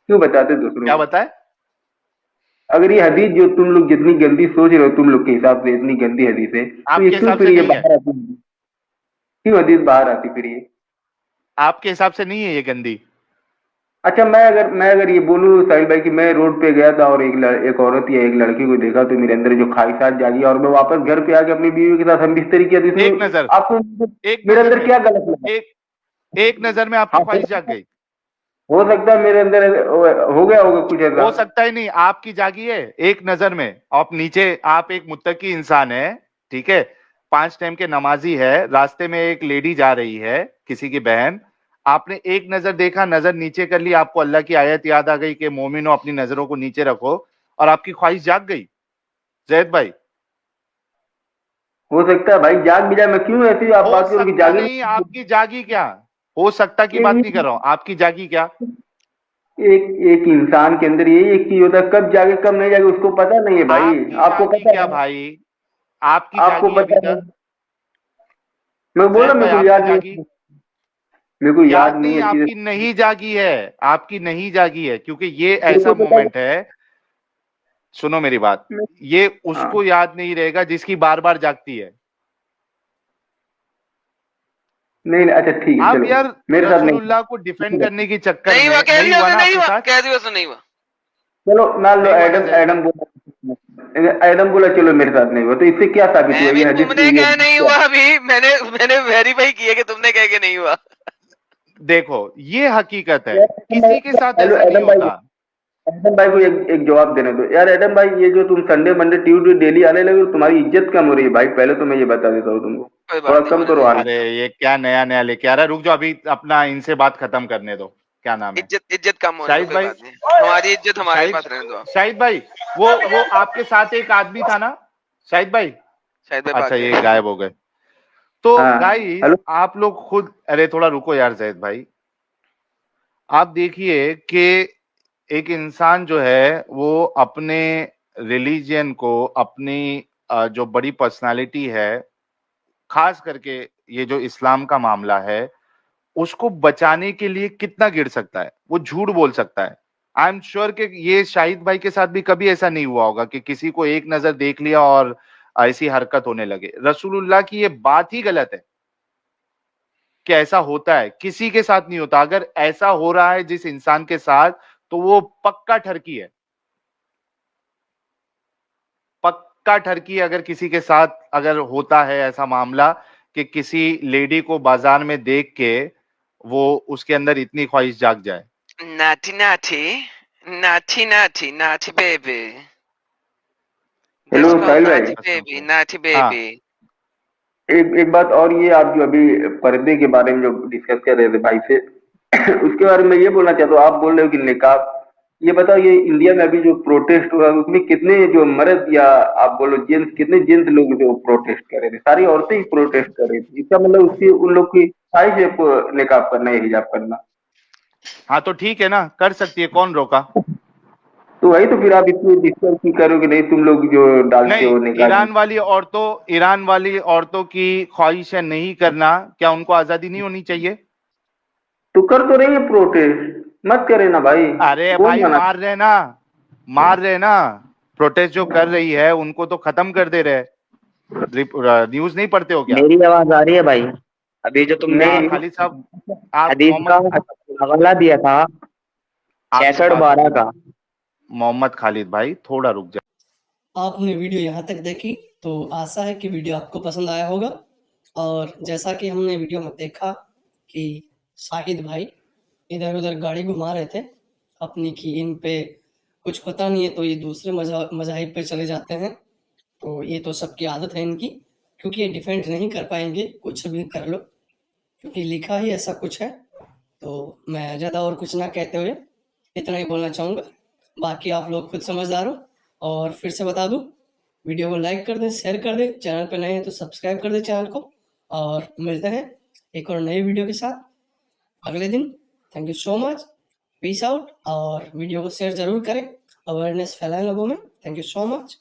क्यों बताते दूसरों क्या को? बताए? अगर ये हदीस जो तुम लोग जितनी गंदी सोच रहे हो, तुम लोग के हिसाब से इतनी गंदी हदीस है, तो ये आपके क्यों हिसाब फिर से ये नहीं है, बाहर आती? क्यों हदीस बाहर आती फिर ये? आपके हिसाब से नहीं है ये गंदी। अच्छा, मैं अगर ये बोलूं साहिल भाई कि मैं रोड पे गया था और एक औरत या एक लड़की को देखा, तो मेरे अंदर जो ख्वाहिशात जागी और मैं वापस घर पे आके अपनी बीवी के साथ हम बिस्तरी किया, तो एक इसमें नजर, आपको एक मेरे नजर अंदर में, क्या गलत लगा? एक नजर में आपकी हाँ, ख्वाहिश जाग गई। हो सकता है मेरे अंदर हो गया होगा कुछ ऐसा। हो सकता ही नहीं, आपकी जागी है एक नजर में। आप नीचे, आप एक मुत्तकी इंसान है, ठीक है, 5 टाइम के नमाजी है, रास्ते में एक लेडी जा रही है, किसी की बहन, आपने एक नजर देखा, नजर नीचे कर ली, आपको अल्लाह की आयत याद आ गई कि मोमिनो अपनी नजरों को नीचे रखो, और आपकी ख्वाहिश जाग गई। जैद भाई, हो सकता है भाई जाग भी जाए, मैं क्यों ऐसी आप हो बात करो कि सकता जागी नहीं, आपकी जागी क्या? हो सकता की बात नहीं कर रहा हूं, आपकी जागी क्या? एक एक इंसान के अंदर यही एक चीज होता है, कब जागे कब नहीं जागे उसको पता नहीं है भाई। आपकी आपको जागी पता क्या है? भाई? आपकी आपको जागी अभी पता है? तक? मैं बोल रहा जैद भाई, मेरे को आपकी याद जागी? नहीं, मेरे को याद याद नहीं नहीं, है आपकी चीजें। नहीं जागी है, आपकी नहीं जागी है, क्योंकि ये मेरे ऐसा को पता मोमेंट है, सुनो मेरी बात, है। ये हाँ उसको याद नहीं रहेगा जिसकी बार बार जागती है। नहीं नहीं, अच्छा ठीक है आप चलो, यार मेरे साथ नहीं। रसूलुल्लाह को डिफेंड करने के चक्कर नहीं हुआ, में कह नहीं दिया हुआ उसने, ना नहीं आपके हुआ, साथ? कह दिया उसने, नहीं हुआ। चलो मान लो नहीं हुआ ना एडम जैद एडम भाई? बोला, एडम बोला चलो मेरे साथ नहीं हुआ, तो इससे क्या साबित हुआ? मैं भी, ये हदीस तुमने ये कहा नहीं हुआ, अभी मैंने मैंने वेरीफाई किया कि तुमने कह के नहीं हुआ। देखो, ये हकीकत है, यार किसी के साथ हेलो ऐसा नहीं एडम भाई, होता। एडम भाई को एक जवाब देने दो यार। एडम भाई ये जो तुम संडे मंडे ट्यूसडे डेली आने लगे, तुम्हारी इज्जत कम हो रही है भाई, पहले तो मैं ये बता देता हूँ तुमको, कोई थोड़ा बात नहीं, कम होने करो देंगे। आने। अरे ये क्या नया नया लेके आ रहा है, रुक जाओ, अभी अपना इनसे बात खत्म करने दो। क्या नाम है? इज्जत इज्जत कम होने दो, शाहिद कोई भाई, बात नहीं, हमारी इज्जत हमारे शाहिद पास रहने दो। शाहिद भाई, वो आपके साथ एक आदमी था ना, शाहिद भाई? शायद भाई अच्छा, भाग ये गए। गायब हो गए। तो हाँ गाइस, हेलो, आप लोग खुद, अरे थोड़ा रुको यार जैद भाई, आप देखिए कि एक इंसान जो है वो अपने रिलीजन को, अपनी जो बड़ी पर्सनालिटी है, खास करके ये जो इस्लाम का मामला है, उसको बचाने के लिए कितना गिर सकता है, वो झूठ बोल सकता है। आई एम श्योर कि ये शाहिद भाई के साथ भी कभी ऐसा नहीं हुआ होगा कि किसी को एक नजर देख लिया और ऐसी हरकत होने लगे। रसूलुल्लाह की ये बात ही गलत है कि ऐसा होता है, किसी के साथ नहीं होता। अगर ऐसा हो रहा है जिस इंसान के साथ, तो वो पक्का ठरकी है, पक्का ठरकी। अगर किसी के साथ अगर होता है ऐसा मामला कि किसी लेडी को बाजार में देख के वो उसके अंदर इतनी ख्वाहिश जाग जाए। नाटी नाटी नाटी नाटी नाटी बेबी, हेलो दिस कॉल साहिल भाई, नाटी बेबी, नाटी हाँ, बेबी। एक बात और, ये आप जो अभी पर्दे के बारे में जो डिस्कस कर रहे थे भाई से उसके बारे में ये बोलना चाहता हूँ। आप बोल रहे हो कि निकाब, ये बताओ ये इंडिया में अभी जो प्रोटेस्ट हुआ उसमें कितने जो मर्द या आप बोलो जेंट्स, कितने जेंट्स लोग जो प्रोटेस्ट कर रहे थे? सारी औरतें ही प्रोटेस्ट कर रही थी। इसका मतलब उसकी उन लोग की ख्वाहिश है निकाब करना या हिजाब करना। हाँ, तो ठीक है ना, कर सकती है, कौन रोका? तो वही तो फिर आप इसमें डिस्कस क्यों करो कि नहीं तुम लोग जो डालते नहीं, हो निकाब? ईरान वाली औरतों की ख्वाहिश है नहीं करना, क्या उनको आजादी नहीं होनी चाहिए? तो कर तो रही है प्रोटेस्ट, मत करे ना भाई, अरे कौन भाई, मना? मार रहे ना, प्रोटेस्ट जो कर रही है उनको तो खत्म कर दे रहे। न्यूज नहीं पढ़ते हो क्या? मेरी आवाज आ रही है भाई? अभी जो तुमने नहीं खालिद साहब, आप हदीस का हवाला दिया था आपकी 66-12 का, मोहम्मद खालिद भाई, थोड़ा रुक जाए। आपने वीडियो यहाँ तक देखी तो आशा है कि वीडियो आपको पसंद आया होगा। और जैसा कि हमने वीडियो में देखा कि शाहिद भाई इधर उधर गाड़ी घुमा रहे थे अपनी, कि इन पे कुछ पता नहीं है तो ये दूसरे मज़ाहिब पे चले जाते हैं। तो ये तो सबकी आदत है इनकी, क्योंकि ये डिफेंड नहीं कर पाएंगे कुछ भी कर लो, क्योंकि लिखा ही ऐसा कुछ है। तो मैं ज़्यादा और कुछ ना कहते हुए इतना ही बोलना चाहूँगा। बाकी आप लोग खुद समझदार हो। और फिर से बता दूँ, वीडियो को लाइक कर दें, शेयर कर दें, चैनल पर नए हैं तो सब्सक्राइब कर दें चैनल को। और मिलते हैं एक और नई वीडियो के साथ अगले दिन। Thank you so much, peace out. और वीडियो को शेयर ज़रूर करें, अवेयरनेस फैलाएं लोगों में। Thank you so much.